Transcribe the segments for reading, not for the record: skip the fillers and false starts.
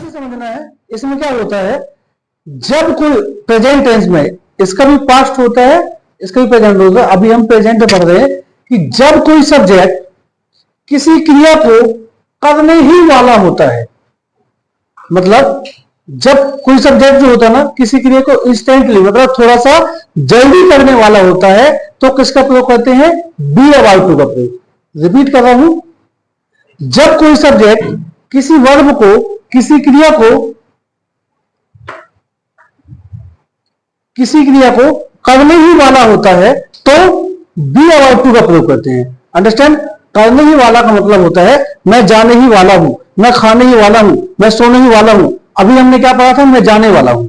से समझना है। इसमें क्या होता है, जब कोई प्रेजेंट टेंस में इसका भी पास्ट होता है, इसका भी प्रेजेंट होता है। अभी हम प्रेजेंट में पढ़ रहे हैं कि जब कोई सब्जेक्ट किसी क्रिया को करने ही वाला होता है, मतलब जब कोई सब्जेक्ट जो होता है ना किसी क्रिया को इंस्टेंटली मतलब थोड़ा सा जल्दी करने वाला होता है, तो किसका प्रयोग करते हैं, बी अबाउट टू का प्रयोग। रिपीट कर रहा हूं, जब कोई सब्जेक्ट किसी वर्ब को किसी क्रिया को करने ही वाला होता है तो बी अबाउट टू का प्रयोग करते हैं। अंडरस्टैंड, करने ही वाला का मतलब होता है मैं जाने ही वाला हूं, मैं खाने ही वाला हूं, मैं सोने ही वाला हूं। अभी हमने क्या पढ़ा था, मैं जाने वाला हूं,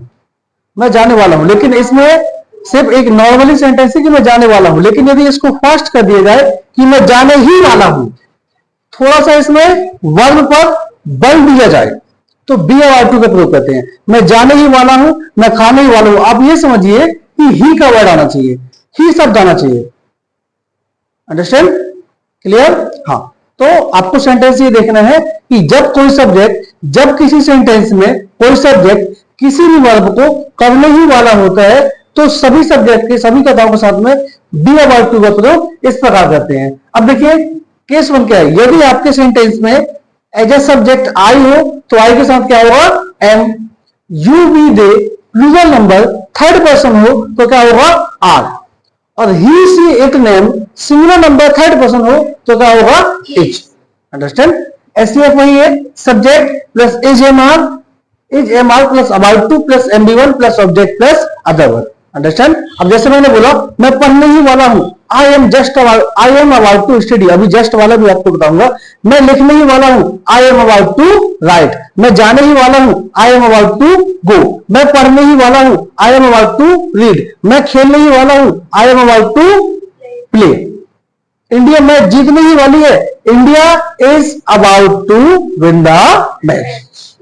मैं जाने वाला हूं, लेकिन इसमें सिर्फ एक नॉर्मली सेंटेंस है कि मैं जाने वाला हूं। लेकिन यदि इसको फास्ट कर दिया जाए कि मैं जाने ही वाला हूं, थोड़ा सा इसमें वर्ब पर बल दिया जाए तो बी अबाउट टू का प्रयोग करते हैं। मैं जाने ही वाला हूं, मैं खाने ही वाला हूं। आप ये समझिए कि ही का वर्ड आना चाहिए, ही शब्द आना चाहिए। Understand, clear? हाँ, तो आपको सेंटेंस ये देखना है कि जब कोई सब्जेक्ट, जब किसी सेंटेंस में कोई सब्जेक्ट किसी भी वर्ब को करने ही वाला होता है तो सभी सब्जेक्ट के सभी कथाओं के साथ में बी अबाउट टू का प्रयोग इस प्रकार करते हैं। अब देखिए केस वन क्या है, यदि आपके सेंटेंस में एज ए सब्जेक्ट आई हो तो आई के साथ क्या होगा, am. You we they plural number third person हो तो क्या होगा, आर। और he she it name singular number third person हो तो क्या होगा, इच। अंडरस्टैंड, एससीएफ वही है, subject plus is am are plus about to plus एमबी1 plus object plus other word. Understand, अब जैसे मैंने बोला मैं पढ़ने ही वाला हूं, I am about to study. अभी जस्ट वाला भी आपको बताऊंगा। मैं लिखने ही वाला हूं, I am about to write. मैं जाने ही वाला हूं, I am about to go. मैं पढ़ने ही वाला हूं, I am about to read. मैं खेलने ही वाला हूं, I am about to play. India match जीतने ही वाली है, India is about to win the match.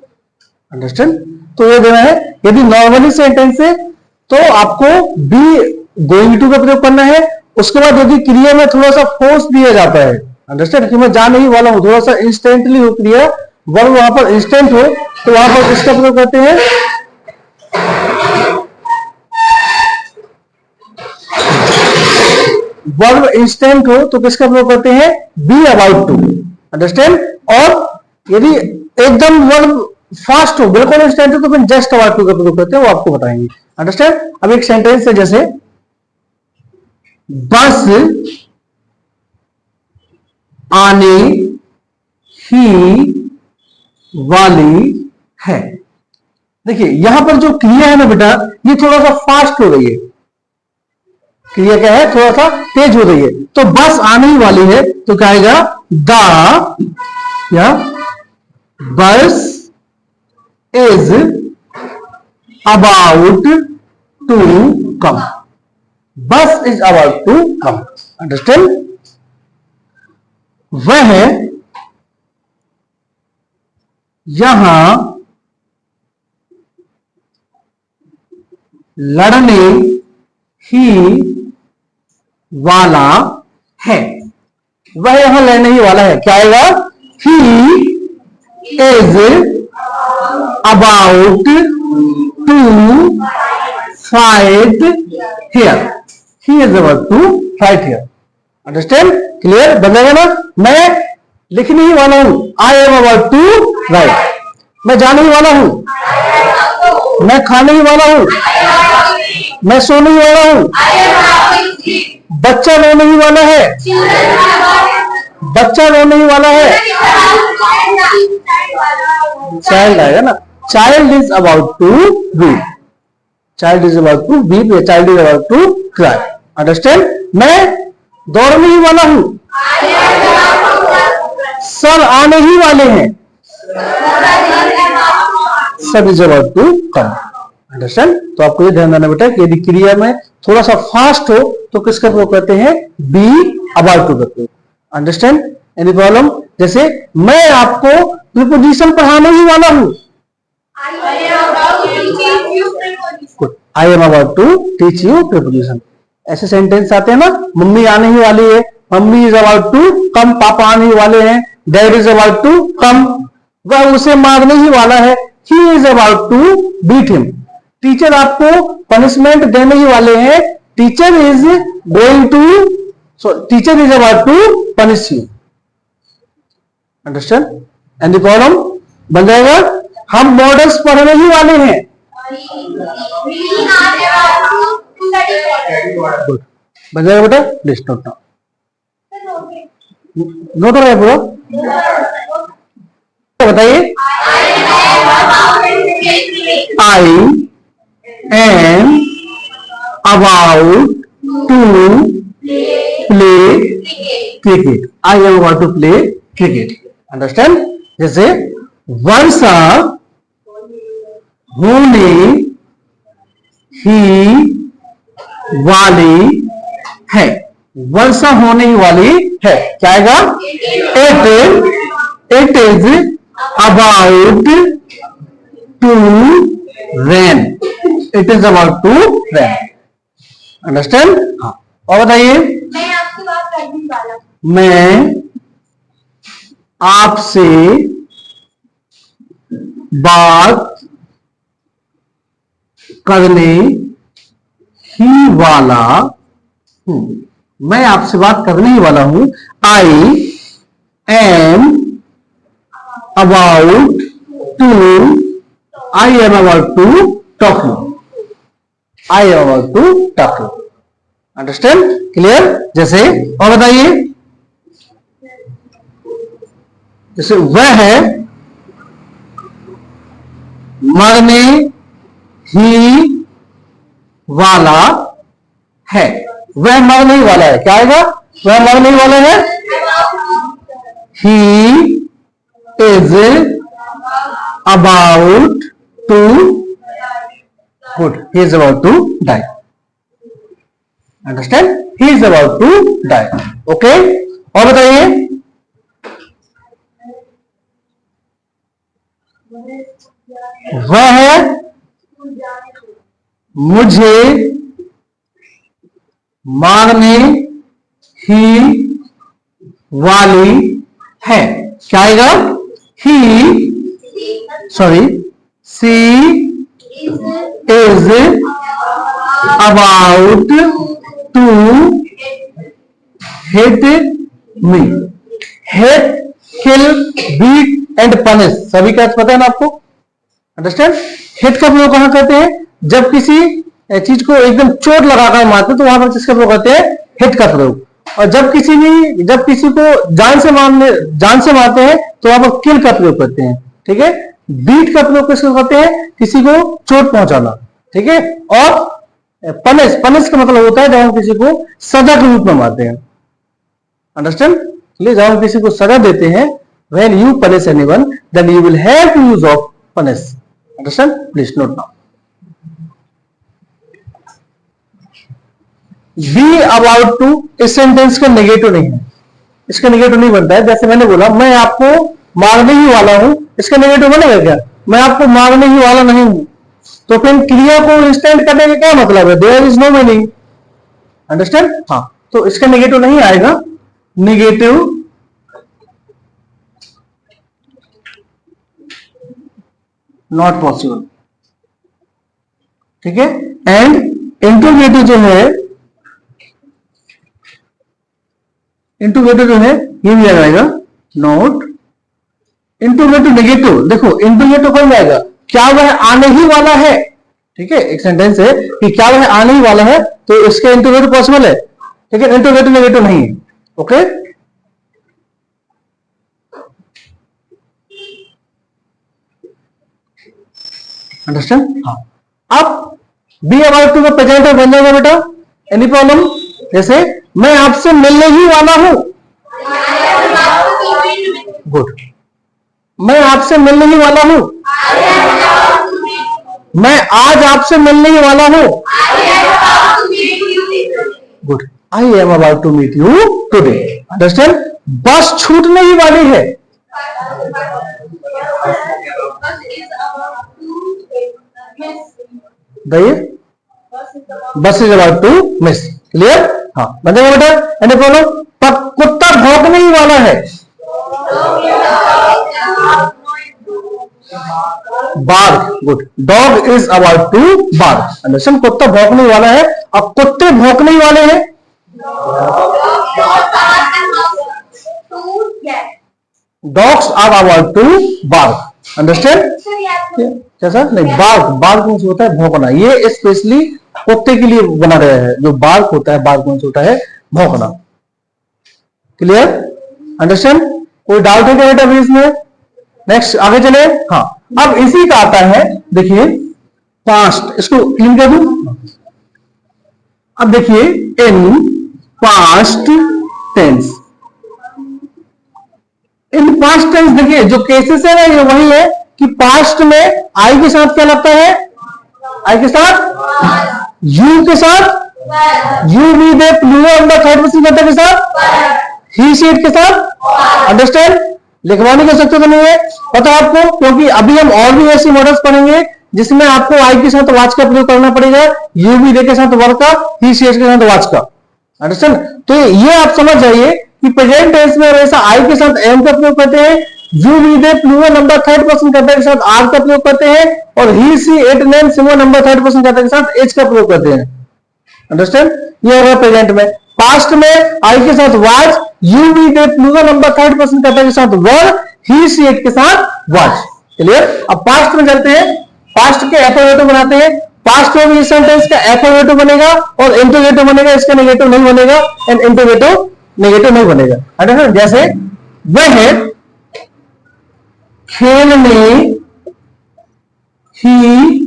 Understand, तो ये देना है। यदि नॉर्मली सेंटेंस है तो आपको बी गोइंग टू का प्रयोग करना है। उसके बाद यदि क्रिया में थोड़ा सा फोर्स दिया जाता है, अंडरस्टैंड, कि मैं जाने ही वाला हूं, थोड़ा सा इंस्टेंटली हो क्रिया, वर्ब वहां पर इंस्टेंट हो तो वहां पर किसका प्रयोग करते हैं, वर्ब इंस्टेंट हो तो किसका प्रयोग करते हैं, बी अबाउट टू। अंडरस्टैंड, और यदि एकदम वर्ब फास्ट हो, बिल्कुल इंस्टेंट हो तो फिर जस्ट अबाउट टू का प्रयोग करते हैं, वो आपको बताएंगे। अंडरस्टैंड, अब एक सेंटेंस है जैसे बस आने ही वाली है। देखिए यहां पर जो क्रिया है ना बेटा, ये थोड़ा सा फास्ट हो रही है। क्रिया क्या है, थोड़ा सा तेज हो रही है। तो बस आने ही वाली है तो क्या आएगा, द या बस is about to come. Bus is about to come. Understand, वह यहां लड़ने ही वाला है। वह यहां लड़ने ही वाला है, क्या आएगा, he is about to fight here. He is about to fight here. Understand, clear? बनेगा ना? मैं लिखने ही वाला हूं, I am about to write. मैं जाने ही वाला हूं, मैं खाने ही वाला हूं, मैं सोने ही वाला हूं। बच्चा रोने ही वाला है, बच्चा रोने ही वाला है। चाइल्ड आएगा ना, child is about to weep. Child is about to weep, child is about to cry. Understand, मैं दौड़ने ही वाला हूं, सर आने ही वाले हैं, sir is about to come. Understand, तो आपको ये ध्यान देना बेटा कि यदि क्रिया में थोड़ा सा फास्ट हो तो किसका प्रयोग करते हैं, बी अबाउट टू करते हैं। Understand, any problem? जैसे मैं आपको प्रीपोजिशन पढ़ाने ही वाला हूं, I am about to teach you preposition. ऐसे सेंटेंस आते हैं ना, मम्मी आने ही वाली है, mummy is about to come, papa आने ही वाले हैं, dad is about to come, वह उसे मारने ही वाला है, he is about to beat him. Teacher आपको पनिशमेंट देने ही वाले हैं. Teacher is going to, teacher is about to punish you. Understand? And the problem बन जाएगा हम मॉडल्स पढ़ने ही वाले हैं. गुड, बन जाएगा बेटा. Please note now. नोट हो रहा है पूरा? बताइए. I am about to play cricket. I am about to play cricket. Understand? जैसे वर्षा होने ही वाली है. वर्षा होने ही वाली है. क्या आएगा? It is about to rain. It is about to rain. Understand? हाँ. और बताइए. मैं आपसे बात करने वाला हूं. मैं आपसे बात करने ही वाला हूं. मैं आपसे बात करने ही वाला हूं. I am about to, I am about to talk you. I am about to talk you. Understand? Clear? जैसे और बताइए. जैसे वह है मरने ही वाला है. वह मरने ही वाला है. क्या आएगा? वह मरने ही वाला है. He is about to, good, he is about to die. Understand? He is about to die. Okay. और बताइए. वह मुझे मारने ही वाली है. क्या आएगा? He, sorry, she is about to hit me. Hit, kill, beat and punish सभी का पता है ना आपको. अंडरस्टैंड? हिट का प्रयोग कहां करते हैं? जब किसी चीज को एकदम चोट लगाकर मारते हैं तो वहां पर किसका प्रयोग करते हैं? हिट का प्रयोग. और जब किसी को जान से मारते हैं तो वहां पर किल का प्रयोग करते हैं. ठीक है. बीट का प्रयोग किसको करते हैं? किसी को चोट पहुंचाना. ठीक है. और पनिश का मतलब होता है जब हम किसी को सजा के रूप में मारते हैं. अंडरस्टैंड? इसलिए जब हम किसी को सजा देते हैं, when you punish anyone then you will have to use of punish. Understand? Please note now. Be about to इस सेंटेंस का नेगेटिव नहीं है. इसका नेगेटिव नहीं बनता है. जैसे मैंने बोला मैं आपको मारने ही वाला हूं, इसका नेगेटिव बनेगा क्या? मैं आपको मारने ही वाला नहीं हूं. तो फिर क्रिया को इंस्टेंट करने का क्या मतलब है? There is no meaning. Understand? हाँ. तो इसका नेगेटिव नहीं आएगा. Negative not possible. ठीक है. एंड इंट्रोगेटिव जो है, ये भी आ जाएगा नॉट. इंट्रोगेटिव नेगेटिव, देखो इंट्रोगेटिव कौन जाएगा? क्या वह आने ही वाला है? ठीक है. एक सेंटेंस है कि क्या वह आने ही वाला है, तो इसका इंट्रोगेटिव पॉसिबल है. ठीक है. इंट्रोगेटिव नेगेटिव नहीं है. ओके. अंडरस्टैंड? हाँ. अब बी अबाउट टू का प्रेजेंट बन जाएगा बेटा. Any problem? जैसे मैं आपसे मिलने ही वाला हूं. गुड. मैं आपसे मिलने ही वाला हूं. मैं आज आपसे मिलने ही वाला हूं. Good. I am about to meet you today. Understand? Bus छूटने ही वाली है. Bus is about to miss. Clear? हाँ. बताइए बेटा. Any problem? कुत्ता भौंकने ही वाला है. Bark, good. Dog is about to bark, understand. कुत्ता भौंकने वाला है। अब कुत्ते भौंकने वाले हैं। Dogs are about to bark, understand. कैसा? नहीं, बार्क, बार्क मीन्स होता है भौंकना। ये स्पेशली कुत्ते के लिए बना गया है। जो बार्क होता है, बार्क मीन्स होता है भौंकना। क्लियर? अंडरस्टैंड? कोई डाउट है क्या बेटा अभी इसमें? नेक्स्ट आगे चले। हाँ, अब इसी का आता है, देखिए पास्ट, इसको क्लीन कर दूं। अब देखिए in past tense, in past tense देखिए जो केसेस है ना, ये वही है कि पास्ट में आई के साथ क्या लगता है? आई के साथ, यू के साथ, you we they plural number third person के साथ, ही शी इट के साथ, अंडरस्टैंड। लिखवाने की सकते तो नहीं है, पता है आपको, क्योंकि अभी हम और भी ऐसी मॉडल्स पढ़ेंगे जिसमें आपको आई के साथ वाच का प्रयोग करना पड़ेगा, यू वी दे के साथ वर्क का, ही शी इट के साथ वाच का, अंडरस्टैंड। तो ये आप समझ जाइए कि प्रेजेंट टेंस में हमेशा आई के साथ एम का प्रयोग करते हैं, you we they plural number third person कर्ता के साथ आर का प्रयोग करते हैं, और he she it name singular number third person कर्ता के साथ एच का प्रयोग करते हैं, अंडरस्टैंड। ये होगा प्रेजेंट में। पास्ट में आई के साथ was, you we they plural number third person कर्ता के साथ वर, ही सी इट के साथ वाच। क्लियर? अब पास्ट में चलते हैं। पास्ट के एफर्मेटिव बनाते हैं। पास्ट में भी सेंटेंस का एफर्मेटिव बनेगा और इंटरोगेटिव बनेगा, इसका नेगेटिव नहीं बनेगा, एंड इंटरोगेटिव नेगेटिव नहीं बनेगा, अंडरस्टैंड। जैसे वह खेलने ही,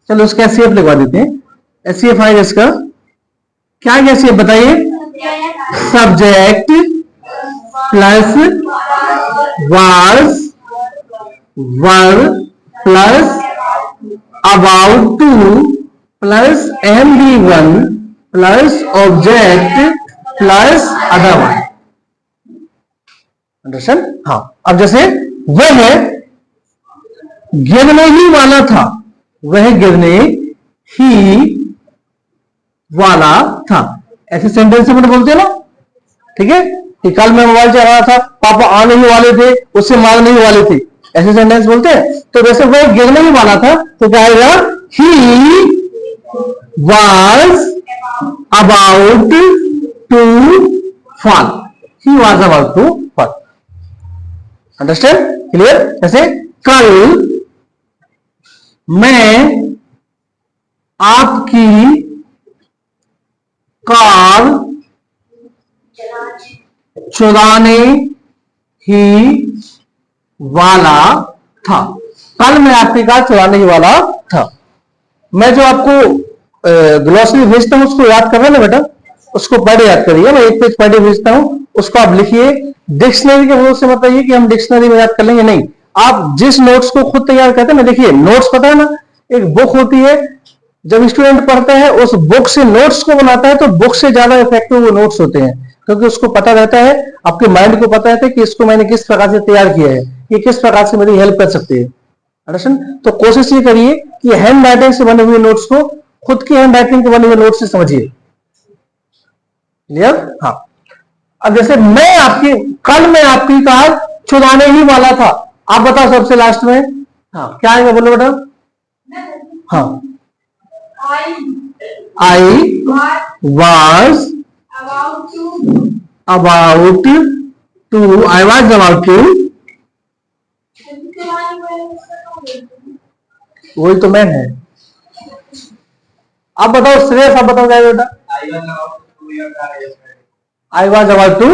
चलो उसका एससीएफ लिखवा देते हैं। एससीएफ आएगा इसका क्या? एससीएफ बताइए। Subject plus was, were plus about to plus MV1 plus object plus other one, understand. हाँ, अब जैसे वह गिरने ही वाला था, वह गिरने ही वाला था, ऐसे सेंटेंस से बोलते हैं ना, ठीक है। कि कल मैं मोबाइल चला रहा था, पापा आने ही वाले थे, उससे मारने ही वाले थे, ऐसे सेंटेंस बोलते हैं। तो वैसे वह गिरने ही वाला था, तो क्या आएगा? He was about to fall, he was about to fall, understand. Clear? जैसे कल मैं आपकी कार चुराने ही वाला था, कल मैं आपकी कार चुराने ही वाला था। मैं जो आपको ग्लॉसरी भेजता हूं उसको याद कर रहे हैं ना बेटा, उसको पढ़े याद करिए। मैं एक पेज पढ़े भेजता हूं, उसको आप लिखिए। डिक्शनरी के मदद से बताइए कि हम डिक्शनरी में याद कर लेंगे, नहीं, आप जिस नोट्स को खुद तैयार करते हैं ना, देखिए नोट्स पता है ना, एक बुक होती है, जब स्टूडेंट पढ़ता है उस बुक से नोट्स को बनाता है, तो बुक से ज्यादा इफेक्टिव वो नोट्स होते हैं, क्योंकि उसको पता रहता है, आपके माइंड को पता रहता है कि इसको मैंने किस प्रकार से तैयार किया है, ये किस प्रकार से मेरी हेल्प कर सकती है, अंडरस्टैंड। तो कोशिश ये करिए कि हैंड राइटिंग से बने हुए नोट्स को खुद की हैंड राइटिंग के बने हुए नोट्स से समझिए। क्लियर? हाँ। अब जैसे कल मैं आपकी कार चुराने ही वाला था, आप बताओ सबसे लास्ट में। हाँ, क्या आएगा बोलो बेटा? हाँ, I was about to, I was about to, वही तो मैन है। आप बताओ श्रेयस, आप बताओ क्या बेटा? I was about to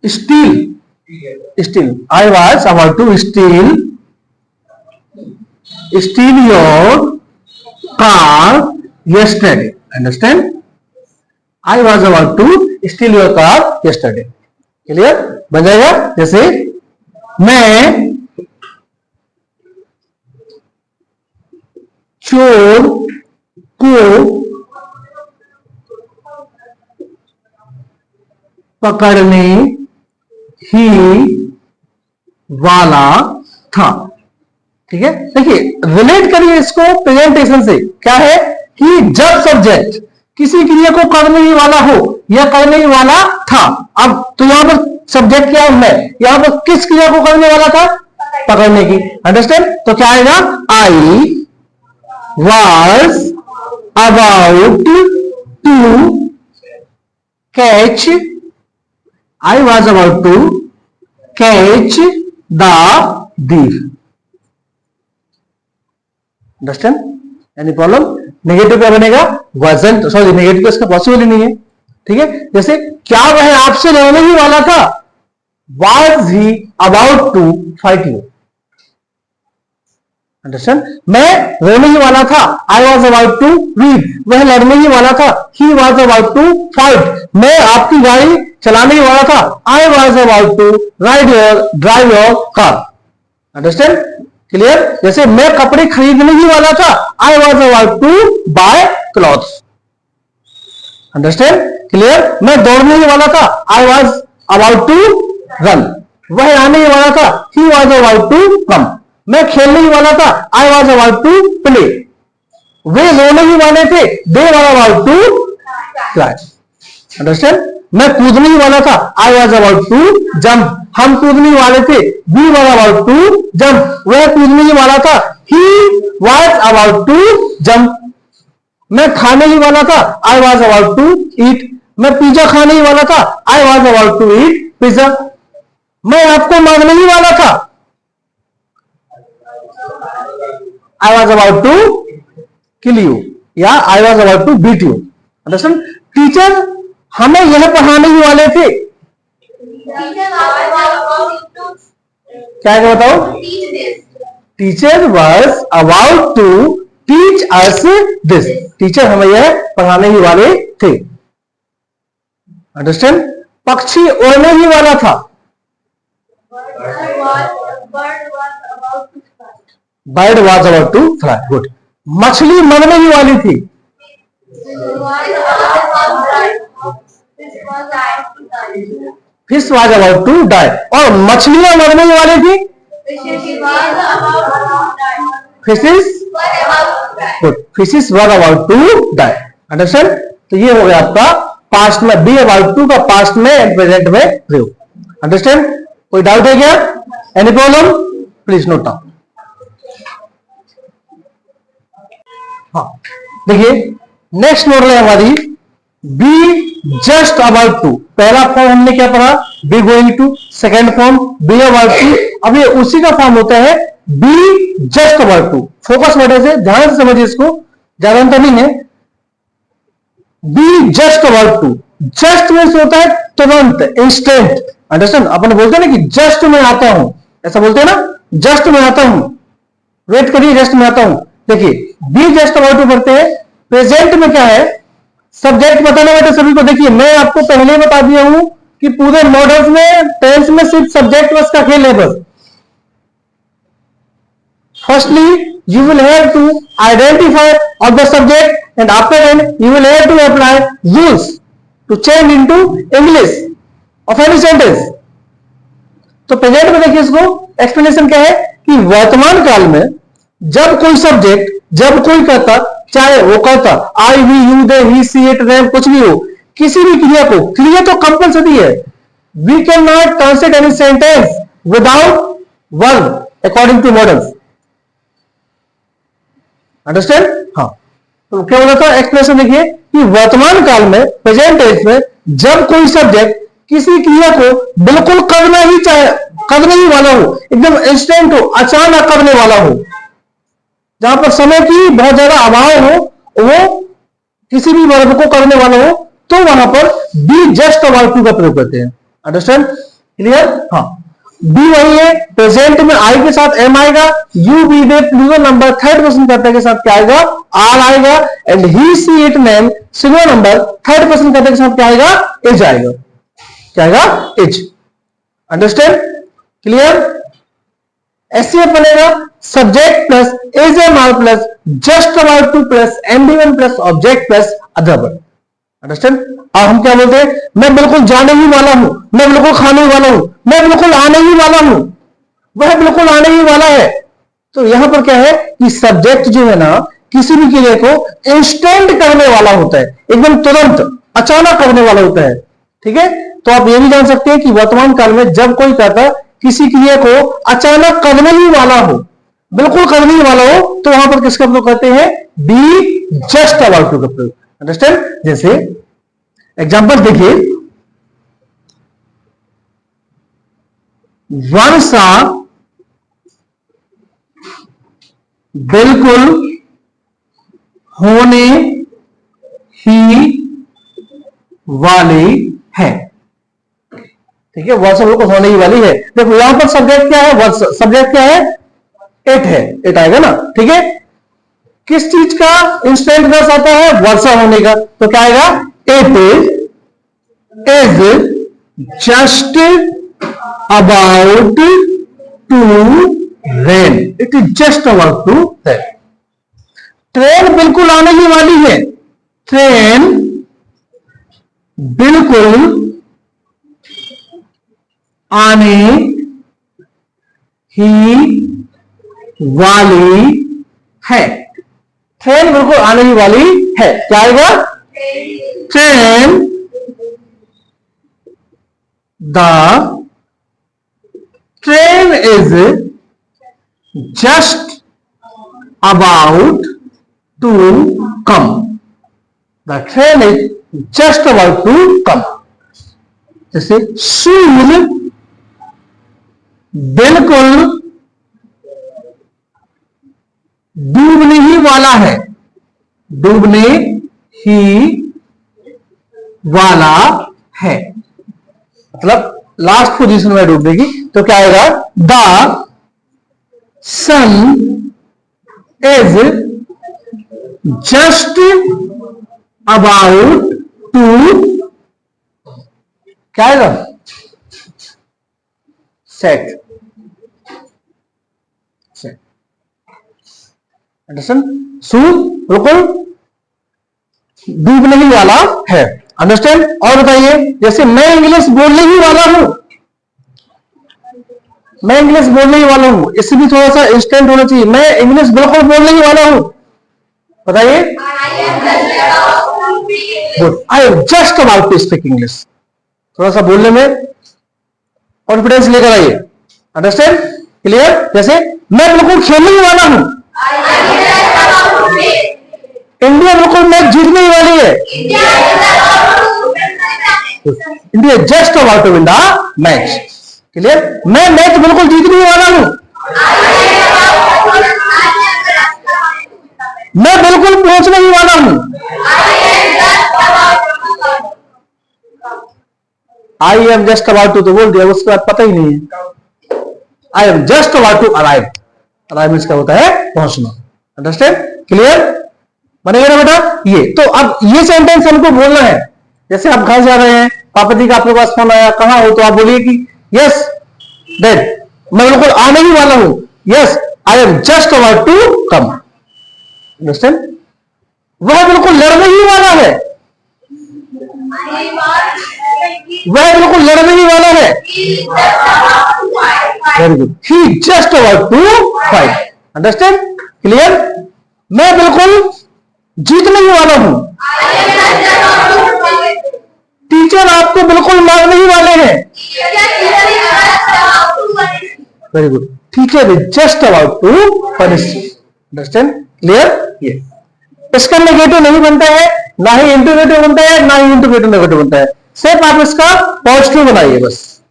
steal, I was about to steal your car yesterday, understand? I was about to steal your car yesterday. Clear? बन जाएगा। जैसे मैं चोर को पकड़ने ही वाला था, ठीक है। देखिए रिलेट करिए इसको प्रेजेंटेशन से। क्या है कि जब सब्जेक्ट किसी क्रिया को करने ही वाला हो या करने ही वाला था, अब तो यहां पर सब्जेक्ट क्या है? मैं। यहां पर किस क्रिया को करने वाला था? पकड़ने की। अंडरस्टैंड? तो क्या आएगा? आई was about to catch, I was about to catch the thief. Understand? Any problem? Negative क्या बनेगा? wasn't, सॉरी नेगेटिव इसका पॉसिबल ही नहीं है। ठीक है, जैसे क्या वह आपसे लड़ने ही वाला था? was he about to fight you? Understand? मैं रोने ही वाला था, I was about to read, वह लड़ने ही वाला था, he was about to fight, मैं आपकी गाड़ी चलाने ही वाला था, I was about to drive your car. Understand? Clear? जैसे मैं कपड़े खरीदने ही वाला था, I was about to buy clothes. Understand? Clear? मैं दौड़ने ही वाला था, I was about to run, वह आने ही वाला था, he was about to come, मैं खेलने ही वाला था, I was about to play, वे रोने ही वाले थे, they were about to cry. Understand? मैं कूदने ही वाला था, I was about to jump, हम कूदने ही वाले थे, we were about to jump, वह कूदने ही वाला था, he was about to jump, मैं खाने ही वाला था, I was about to eat, मैं पिज्जा खाने ही वाला था, I was about to eat pizza, मैं आपको मांगने ही वाला था, I was about to kill you या I was about to beat you. Understand? Teacher हमें यह पढ़ाने ही वाले थे, क्या है बताओ? Teacher was about to teach us this. Teacher हमें यह पढ़ाने ही वाले थे। अंडरस्टैंड? पक्षी उड़ने ही वाला था, bird was about to fly, good. मछली मरने ही वाली थी, fish was about to die, और मछलियां मरने ही वाली थी, fishes, good, fishes were about to die. Understand? तो ये हो गया आपका पास्ट में, बी अबाउट टू का पास्ट में एंड प्रेजेंट में प्रयोग। अंडरस्टैंड? कोई डाउट है क्या? Any problem? Please note down. हाँ, देखिए नेक्स्ट मॉडल है हमारी बी जस्ट अबाउट टू। पहला फॉर्म हमने क्या पढ़ा? Be going to. Second form be about to. अब ये उसी का फॉर्म होता है be just about to. Focus word से ध्यान से समझिए, इसको ज्यादा अंतर नहीं है। Be just about to, just means होता है तुरंत, इंस्टेंट। अंडरस्टैंड? अपन बोलते हैं ना कि जस्ट मैं आता हूं, ऐसा बोलते हैं ना, जस्ट मैं आता हूं, वेट करिए जस्ट मैं आता हूं। देखिए बी जस्ट अबाउट टू करते हैं। प्रेजेंट में क्या है? सब्जेक्ट बताना बेटा सभी को। देखिए मैं आपको पहले ही बता दिया हूं कि पूरे मॉडल्स में टेंस में सिर्फ सब्जेक्ट बस का खेल है बस। Firstly you will have to identify of the subject and after that you will have to apply rules to change into English of any sentence. तो प्रेजेंट में देखिए इसको एक्सप्लेनेशन क्या है कि वर्तमान काल में जब कोई सब्जेक्ट, जब कोई कहता, चाहे वो कहता I, we, you, they, he, she, it, them, कुछ भी हो, किसी भी क्रिया को, क्रिया तो कंपल्सरी है, we can not translate any sentence without verb according to modals. Understand? हाँ, तो क्या बोला था एक्सप्रेशन? देखिए कि वर्तमान काल में, प्रेजेंट टेंस में, जब कोई सब्जेक्ट किसी क्रिया को बिल्कुल करना ही चाहे, करने ही वाला हो, एकदम इंस्टेंट हो, अचानक करने वाला हो, जहां पर समय की बहुत ज्यादा अभाव हो, वो किसी भी वर्ब को करने वाला हो, तो वहां पर बी जस्ट अबाउट टू का प्रयोग करते हैं। अंडरस्टैंड? क्लियर? हाँ, बी वही है, प्रेजेंट में आई के साथ एम आएगा, you, we, they, plural number third person कर्ता के साथ क्या आएगा? आर आएगा, and he, she, it, name singular number third person कर्ता के साथ क्या आएगा? इज आएगा। क्या आएगा? इज। अंडरस्टैंड? क्लियर? ऐसे बनेगा subject plus is am are plus just about to plus एमडी1 plus object plus other verb. Understand? और हम क्या बोलते हैं? मैं बिल्कुल जाने ही वाला हूं, मैं बिल्कुल खाने ही वाला हूं, मैं बिल्कुल आने ही वाला हूं, वह बिल्कुल आने ही वाला है। तो यहां पर क्या है कि सब्जेक्ट जो है ना, किसी भी क्रिया को इंस्टेंट करने वाला होता है, एकदम तुरंत, अचानक करने वाला होता है। ठीक है? तो आप ये भी जान सकते हैं कि वर्तमान काल में जब कोई कहता किसी क्रिया को अचानक करने ही वाला हो, बिल्कुल करने ही वाला हो, तो वहां पर किसका प्रयोग करते हैं? बी जस्ट अबाउट टू का प्रयोग। अंडरस्टैंड? जैसे एग्जांपल देखिए, वर्षा बिल्कुल होने ही वाली है। ठीक है, वर्षा बिल्कुल होने ही वाली है। देखो यहां पर सब्जेक्ट क्या है? वर्षा। सब्जेक्ट क्या है? इट है, इट आएगा ना। ठीक है, किस चीज का इंस्टेंट वर्स आता है? वर्षा होने का। तो क्या आएगा? It is just about to rain. It is just about to rain. Train बिल्कुल आने ही वाली है। ट्रेन बिल्कुल आने ही वाली है। ट्रेन बिल्कुल आने ही वाली है। क्या आएगा? Train the train is just about to come. The train is just about to come. जैसे सूर्य बिल्कुल डूबने ही वाला है। डूबने ही वाला है मतलब लास्ट पोजीशन में डूबने की। तो क्या आएगा? The sun is just about to क्या आएगा? सेट। सेट। अंडरस्टैंड? सूर्य बिल्कुल डूबने ही वाला है। अंडरस्टैंड? और बताइए, जैसे मैं इंग्लिश बोलने ही वाला हूं। मैं इंग्लिश बोलने ही वाला हूं, इससे भी थोड़ा सा इंस्टेंट होना चाहिए। मैं इंग्लिश बिल्कुल बोलने ही वाला हूं। बताइए। I am just about to speak English. थोड़ा सा बोलने में कॉन्फिडेंस लेकर आइए। अंडरस्टैंड? क्लियर? जैसे मैं बिल्कुल खेलने ही वाला हूं। इंडिया बिल्कुल मैच जीतने ही वाली है। India just about to win the match. Clear? मैं मैच बिल्कुल जीतने ही वाला हूं। मैं बिल्कुल पहुंचने ही वाला हूं। I am just about to तो बोल दिया, उसके बाद पता ही नहीं है। I am just about to arrive. Arrive इसका होता है पहुंचना। अंडरस्टैंड? क्लियर? बनेगा ना बेटा? ये तो अब ये सेंटेंस हमको बोलना है। जैसे आप घर जा रहे हैं, पापा जी का आपके पास फोन आया, कहां हो? तो आप बोलिए कि यस डैड, मैं बिल्कुल आने ही वाला हूं। Yes I am just about to come. Understand? वह बिल्कुल लड़ने ही वाला है। वह बिल्कुल लड़ने ही वाला है। Very good. He just about to fight. Understand? Clear? मैं बिल्कुल जीतने ही वाला हूं। टीचर आपको बिल्कुल मारने ही वाले हैं। Very good. Teacher is just about to punish. Understand? Clear? ये इसका नेगेटिव नहीं बनता है, ना ही इंटीग्रेटिव बनता है, ना ही इंटीग्रेटिव नेगेटिव बनता है। सिर्फ आप इसका पॉजिटिव बनाइए बस।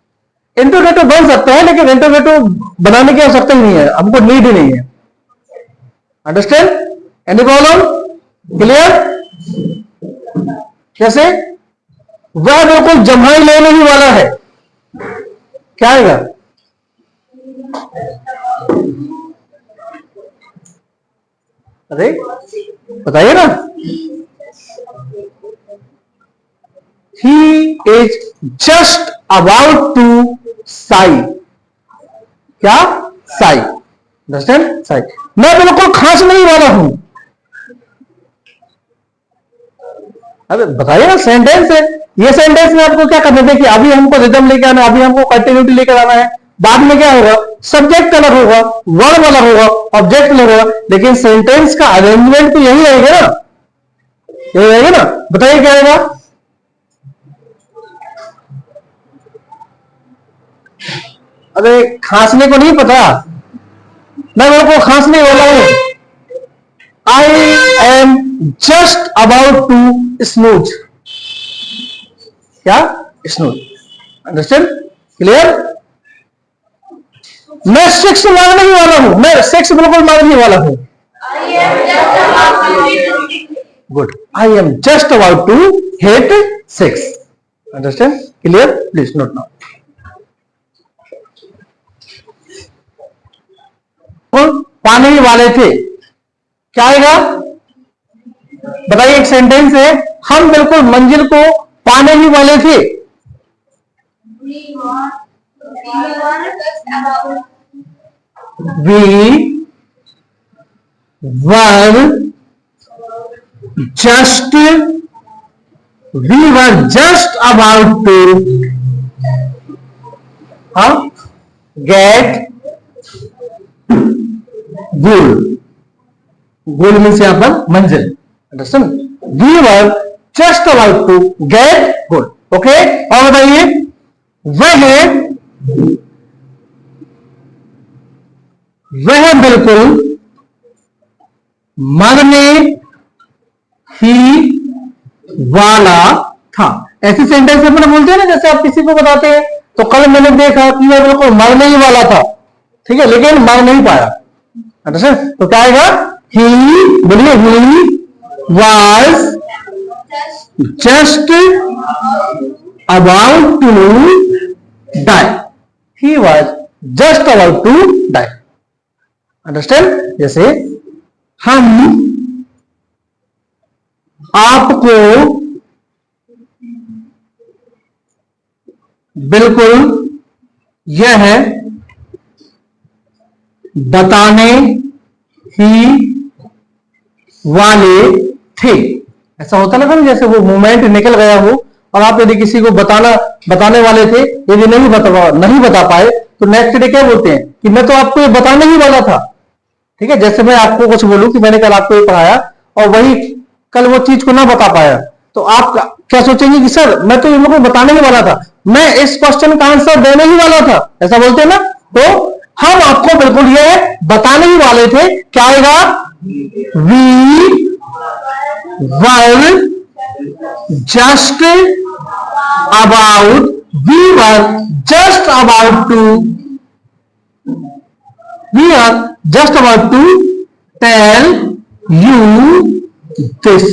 इंटीग्रेटिव बन सकता है, लेकिन इंटीग्रेटिव बनाने की आवश्यकता ही नहीं है, हमको नीड ही नहीं है। अंडरस्टैंड? Any problem? क्लियर? कैसे? वह बिल्कुल जम्हाई लेने ही वाला है। क्या आएगा? अरे बताइए ना। He is just about to sigh. क्या? साई। अंडरस्टैंड? साई। मैं बिल्कुल खांसने ही वाला हूं। अरे बताइए ना, सेंटेंस है ये। सेंटेंस में आपको क्या करना है? देखिए, अभी हमको रिदम लेके आना है, अभी हमको कंटिन्यूटी लेकर आना है। बाद में क्या होगा? सब्जेक्ट अलग होगा, वर्ब अलग होगा, ऑब्जेक्ट अलग होगा, लेकिन सेंटेंस का अरेंजमेंट तो यही रहेगा ना। यही रहेगा ना। बताइए क्या आएगा? अरे खांसने को नहीं पता, मैं मेरे को खांसने वाला हूं। I am just about to sneeze. क्या? स्नूज। अंडरस्टैंड? क्लियर? मैं सेक्स मांगने ही वाला हूं, मैं सेक्स बिल्कुल मांगने वाला हूं। Good. I am just about to hate sex. Understand? Clear? Please note now. पाने ही वाले थे, क्या आएगा? बताइए, एक सेंटेंस है, हम बिल्कुल मंजिल को पाने ही वाले थे। We were just about to get goal. Goal means यहाँ पर मंजिल। Understand? We were just about to get goal. Okay, और बताइए, वह बिल्कुल मरने ही वाला था। ऐसी सेंटेंस अपने बोलते हैं ना, जैसे आप किसी को बताते हैं, तो कल मैंने देखा कि वह बिल्कुल मरने ही वाला था, ठीक है, लेकिन मर नहीं पाया। अंडरस्टैंड? तो क्या आएगा? ही, बोलिए, he was just about to die. He was just about to die. Understand? जैसे हम आपको बिल्कुल यह बताने ही वाले थे। ऐसा होता ना, जैसे वो मोमेंट निकल गया हो और आप यदि किसी को बताने वाले थे, यदि नहीं बता पाए, तो नेक्स्ट डे क्या बोलते हैं कि मैं तो आपको ये बताने ही वाला था। ठीक है, जैसे मैं आपको कुछ बोलूं कि मैंने कल आपको ये पढ़ाया और वही कल वो चीज को ना बता पाया, तो आप क्या सोचेंगे कि सर मैं तो इन लोगों को बताने ही वाला था, मैं इस क्वेश्चन का आंसर देने ही वाला था। ऐसा बोलते हैं ना। तो हम आपको बिल्कुल ये बताने ही वाले थे। क्या आएगा? We were just about to tell you this.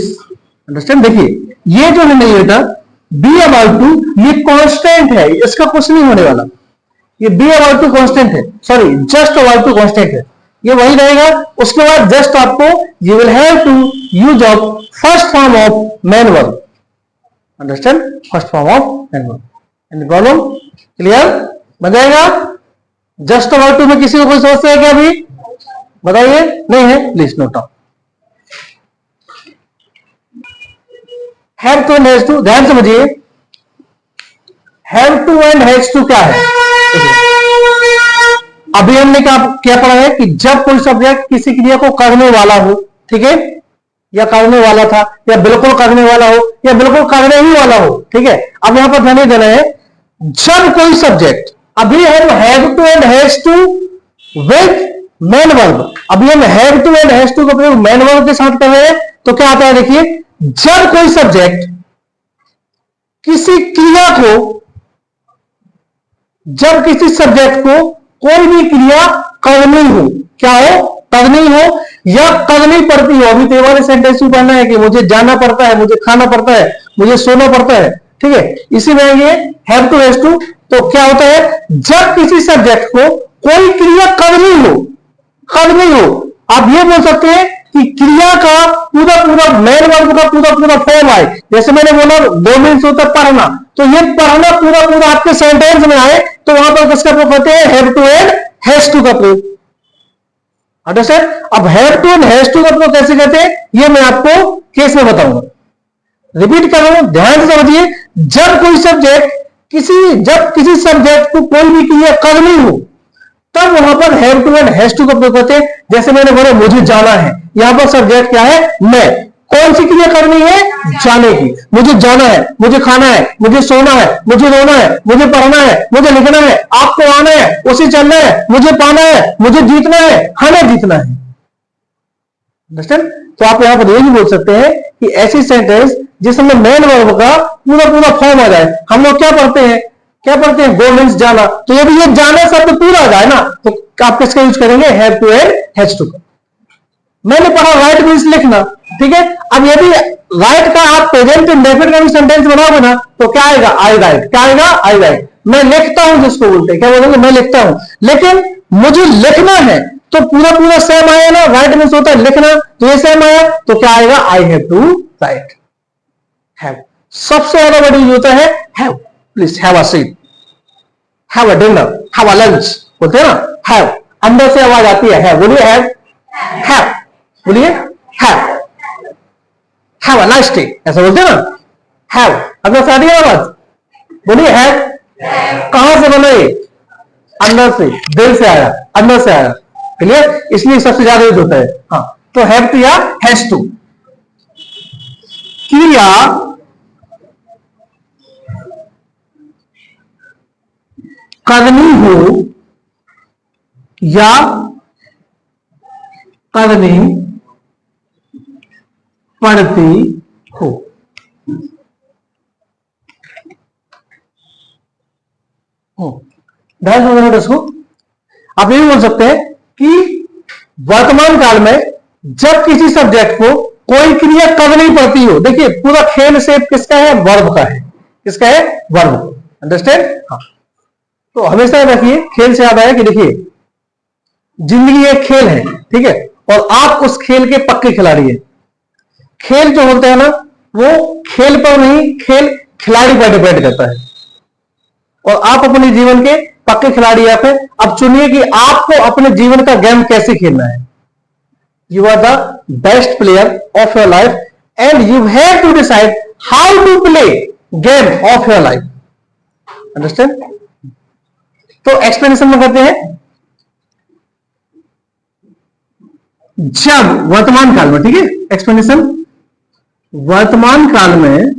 Understand? देखिए, ये जो है ना, ये बी अबाउट टू, ये कांस्टेंट है, इसका कुछ नहीं होने वाला। ये बी अबाउट टू कांस्टेंट है, sorry just about to constant है, ये वही रहेगा। उसके बाद जस्ट आपको you will have to use of first form of main verb. Understand? First form of main verb. Any problem? Clear? बन जाएगा? जस्ट अबाउट टू में किसी को कोई समस्या है क्या? अभी बताइए, नहीं है? Please note down. Have to and has to, ध्यान समझिए, have to and has to क्या है? अभी हमने क्या पढ़ा है कि जब कोई सब्जेक्ट किसी क्रिया को करने वाला हो, ठीक है, या करने वाला था, या बिल्कुल करने वाला हो, या बिल्कुल करने ही वाला हो, ठीक है। अब यहां पर ध्यान देना है, जब कोई सब्जेक्ट, अभी हम have to and has to with main verb, अभी हम have to and has to का प्रयोग मेन वर्ब के साथ कर रहे हैं, तो क्या आता है? देखिए, जब कोई सब्जेक्ट किसी क्रिया को, जब किसी सब्जेक्ट को कोई भी क्रिया करनी हो, क्या हो? करनी हो या करनी पड़ती हो। अभी तो वाले सेंटेंस में पढ़ना है कि मुझे जाना पड़ता है, मुझे खाना पड़ता है, मुझे सोना पड़ता है, ठीक है। इसी में ये हैव टू हैज टू, तो क्या होता है? जब किसी सब्जेक्ट को कोई क्रिया करनी हो, आप ये बोल सकते हैं कि क्रिया का पूरा मेन वर्ब का पूरा फॉर्म आए। जैसे मैंने बोला दो मीन्स होता है पढ़ना, तो ये पढ़ना पूरा आपके सेंटेंस में आए, तो वहां पर किसका प्रयोग करते हैं? Have to and has to का प्रयोग। अंडरस्टैंड? अब have to and has to का प्रयोग कैसे करते हैं, ये मैं आपको केस में बताऊंगा। रिपीट कर रहा हूं, ध्यान से समझिए। जब किसी सब्जेक्ट को कोई भी क्रिया करनी हो, तब वहां पर have to and has to का प्रयोग करते हैं। जैसे मैंने बोला मुझे जाना है, यहां पर सब्जेक्ट क्या है? मैं। कौन सी क्रिया करनी है? जाने की। मुझे जाना है, मुझे खाना है, मुझे सोना है, मुझे रोना है, मुझे पढ़ना है, मुझे लिखना है, आपको आना है, उसे चलना है, मुझे पाना है, मुझे जीतना है, हमें जीतना है। अंडरस्टैंड? तो आप यहां पर ये भी बोल सकते हैं कि ऐसी सेंटेंस जिसमें मेन वर्ब का पूरा पूरा फॉर्म आ जाए। हम लोग क्या पढ़ते हैं? गो मीन्स जाना, तो यदि ये जाना शब्द पूरा आ जाए ना, तो आप किसका यूज करेंगे? Have to and has to. मैंने पढ़ा राइट मीन्स लिखना, ठीक है। अब यदि राइट का आप प्रेजेंट इंडेफिनिट का भी सेंटेंस बनाओगे ना, तो क्या आएगा? आई राइट। क्या आएगा? आई राइट। मैं लिखता हूं, जिसको बोलते हैं, क्या बोलेंगे? मैं लिखता हूं। लेकिन मुझे लिखना है, तो पूरा पूरा सेम आया ना, राइट मीन्स होता है लिखना, तो ये सेम आया, तो क्या आएगा? I have to write. Have सबसे ज्यादा वर्ड यूज होता है have. Please have a seat, have a dinner, have a lunch, बोलते हैं ना हैव। अंदर से आवाज आती है बोलिए हैव। हैव बोलिए हैव अ नाइस डे, ऐसा बोलते हैं ना हैव। अंदर से आती है आवाज, बोलिए हैव। कहां से बना ये? अंदर से, दिल से आया, अंदर से आया। क्लियर? इसलिए सबसे ज्यादा यूज होता है। हाँ, तो हैव टू या हैज टू। क्रिया करनी हो या करनी पड़ती हो। ध्यान से समझना इसको। आप ये भी बोल सकते हैं कि वर्तमान काल में जब किसी सब्जेक्ट को कोई क्रिया करनी पड़ती हो। देखिए पूरा खेल से किसका है? वर्ब का है। किसका है? वर्ब। अंडरस्टैंड? हाँ, तो हमेशा याद रखिए, खेल से याद आया कि देखिए जिंदगी एक खेल है, ठीक है, और आप उस खेल के पक्के खिलाड़ी हैं। खेल जो होता है ना, वो खेल पर नहीं, खेल खिलाड़ी पर डिपेंड करता है, और आप अपने जीवन के पक्के खिलाड़ी आप हैं। अब चुनिए कि आपको अपने जीवन का गेम कैसे खेलना है। You are the best player of your life and you have to decide how to play game of your life. Understand? तो एक्सप्लेनेशन में करते हैं। जब वर्तमान काल में, ठीक है, एक्सप्लेनेशन, वर्तमान काल में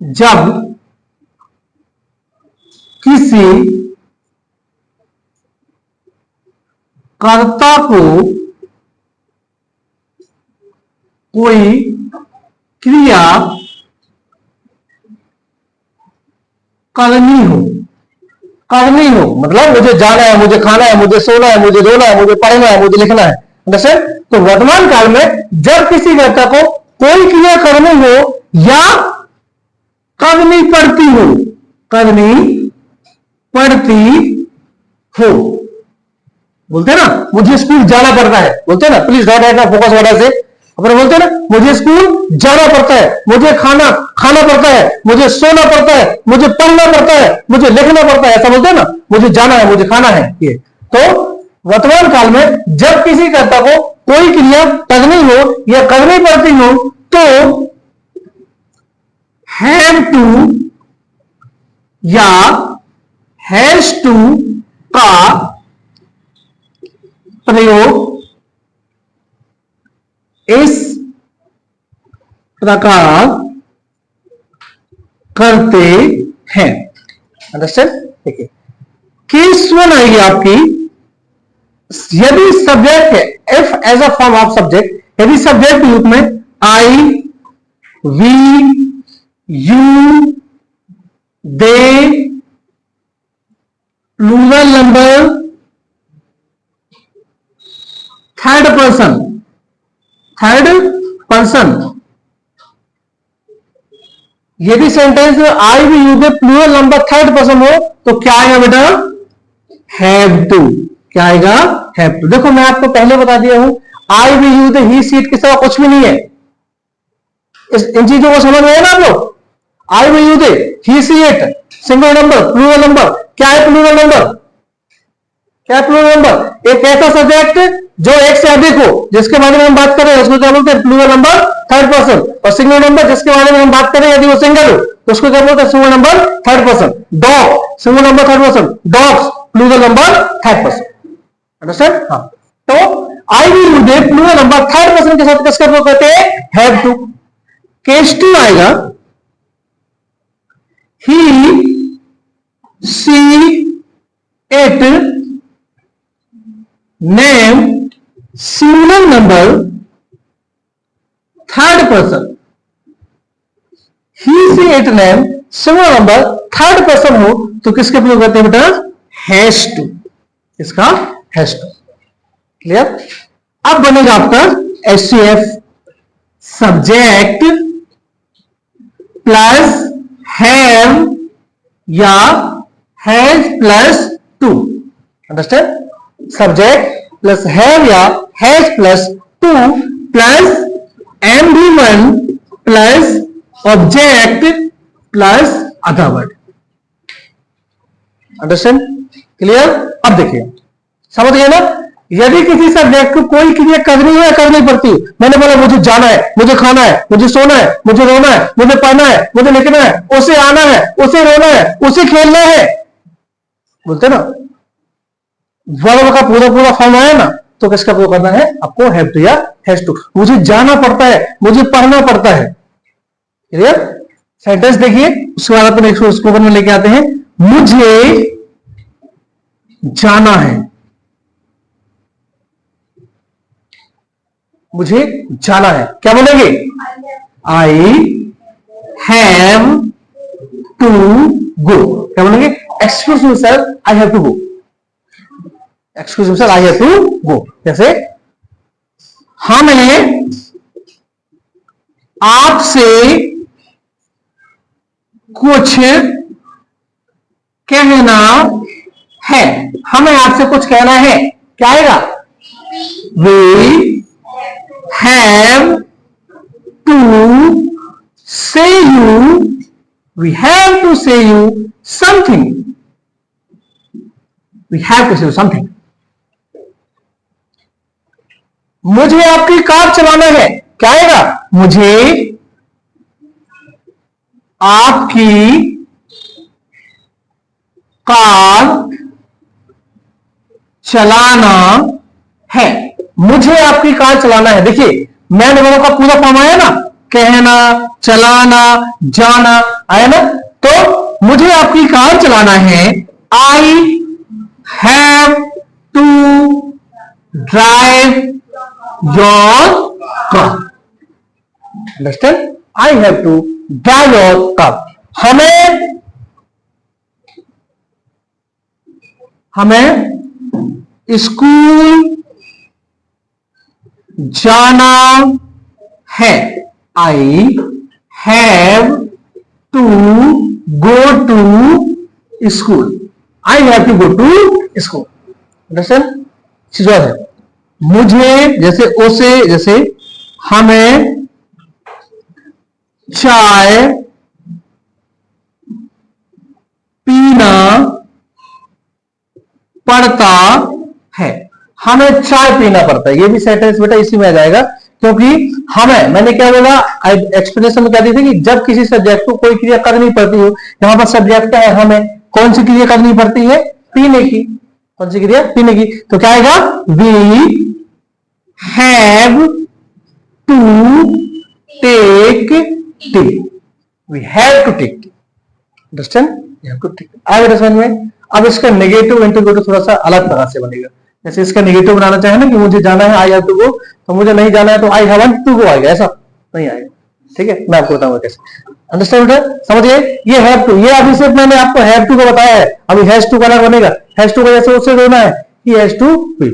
जब किसी कर्ता को कोई क्रिया करनी हो, मतलब मुझे जाना है, मुझे खाना है, मुझे सोना है, मुझे रोना है, मुझे पढ़ना है, मुझे लिखना है। अंडरस्टैंड? तो वर्तमान काल में जब किसी कर्ता को कोई क्रिया करनी हो या करनी पड़ती हो, बोलते हैं ना मुझे स्कूल जाना पड़ता है, बोलते हैं ना, please dot at focus word से अपने बोलते हैं ना मुझे स्कूल जाना पड़ता है, मुझे खाना पड़ता है, मुझे सोना पड़ता है, मुझे पढ़ना पड़ता है, मुझे लिखना पड़ता है, ऐसा बोलते हैं ना, मुझे जाना है, मुझे खाना है। ये तो वर्तमान काल में जब किसी कर्ता को कोई क्रिया करनी हो या करनी पड़ती हो तो हैव टू या हैज टू का प्रयोग इस प्रकार करते हैं। अंडरस्टैंड? देखिए केस वन आएगी आपकी, यदि सब्जेक्ट है, if as a form of subject, यदि सब्जेक्ट के रूप में I, we, you, they, plural number, third person, यदि सेंटेंस में I, we, you, they, plural number, third person हो तो क्या आएगा बेटा? Have to. क्या आएगा? Have to. देखो मैं आपको पहले बता दिया हूं, I, we, you, they, he, she, it के सिवा कुछ भी नहीं है। इन चीजों को समझ में आया ना आप लोग? I, we, you, they, he, she, it, single number, plural number. क्या है प्लूरल नंबर? क्या है प्लूरल नंबर? एक ऐसा सब्जेक्ट जो एक से अधिक हो, जिसके बारे में हम बात करें उसको क्या बोलते हैं? Plural number, third person. और सिंगल नंबर जिसके बारे में हम बात करें यदि वो सिंगल हो तो उसको क्या बोलते हैं? Single number, third person. Dog, single number, third person. Dogs, plural number, third person. Understand? हाँ, तो आई विल मुझे प्लूरल नंबर थर्ड पर्सन के साथ किसका प्रयोग करते हैं? Have to. केस 2 आएगा, he she it name singular number third person, he she it name singular number third person हो तो किसके प्रयोग करते हैं बेटा? Has to. इसका हैज टू। क्लियर? अब बनेगा आपका एचसीएफ, सब्जेक्ट प्लस हैव या has plus to. Understand? Subject plus have या has plus to plus MV1 plus object plus other word. Understand? Clear? अब देखिए, समझ गए ना? यदि किसी सब्जेक्ट को कोई क्रिया करनी है या करनी पड़ती है, मैंने बोला मुझे जाना है, मुझे खाना है, मुझे सोना है, मुझे रोना है, मुझे पढ़ना है, मुझे लिखना है, उसे आना है, उसे रोना है, उसे खेलना है, बोलते ना, वर्ब का पूरा पूरा फॉर्म आया ना, तो किसका प्रयोग करना है? आपको हैव टू या हैज टू। मुझे जाना पड़ता है, मुझे पढ़ना पड़ता है। क्लियर? सेंटेंस देखिए, उसके बाद अपन स्पोकन में लेके आते हैं। मुझे जाना है, मुझे जाना है, क्या बोलेंगे? I have to go. क्या बोलेंगे? Excuse me sir, I have to go. Excuse me sir, I have to go. जैसे हमें आपसे कुछ कहना है, हमें आपसे कुछ कहना है, क्या आएगा? We have to say you, we have to say you something, we have to say you something। मुझे आपकी कार चलाना है, क्या आएगा? मुझे आपकी कार चलाना है, मुझे आपकी कार चलाना है। देखिए, मैंने दोनों का पूरा फॉर्म आया ना, कहना, चलाना, जाना आया ना, तो मुझे आपकी कार चलाना है। I have to drive your car. Understand? I have to drive your car. हमें स्कूल जाना है। I have to go to school. I have to go to school. Understand? चीज और है, मुझे जैसे उसे, जैसे हमें चाय पीना पड़ता है, हमें चाय पीना पड़ता है। ये भी सेंटेंस बेटा इसी में आ जाएगा, क्योंकि हमें, मैंने क्या बोला एक्सप्लेनेशन में, क्या दी थी कि जब किसी सब्जेक्ट को कोई क्रिया करनी पड़ती हो, यहां पर सब्जेक्ट क्या है? हमें कौन सी क्रिया करनी पड़ती है? पीने की। कौन सी क्रिया? पीने की। तो क्या आएगा? We have to take tea. We have to take tea. Understand? We have to take. आगे समझ में? अब इसका नेगेटिव इंटीग्रेटिव थोड़ा सा अलग तरह से बनेगा। जैसे इसका नेगेटिव बनाना चाहे ना कि मुझे जाना है, आई हैव टू गो, तो मुझे नहीं जाना है तो आई हैवंट टू गो आएगा, ऐसा नहीं आएगा। ठीक है, मैं आपको बताऊंगा कैसे। अंडरस्टैंड? समझिए, ये हैव टू, ये अभी सिर्फ मैंने आपको हैव टू को बताया है, अभी हैज टू का अलग बनेगा। हैज टू का जैसे उसे देना है, he has to be.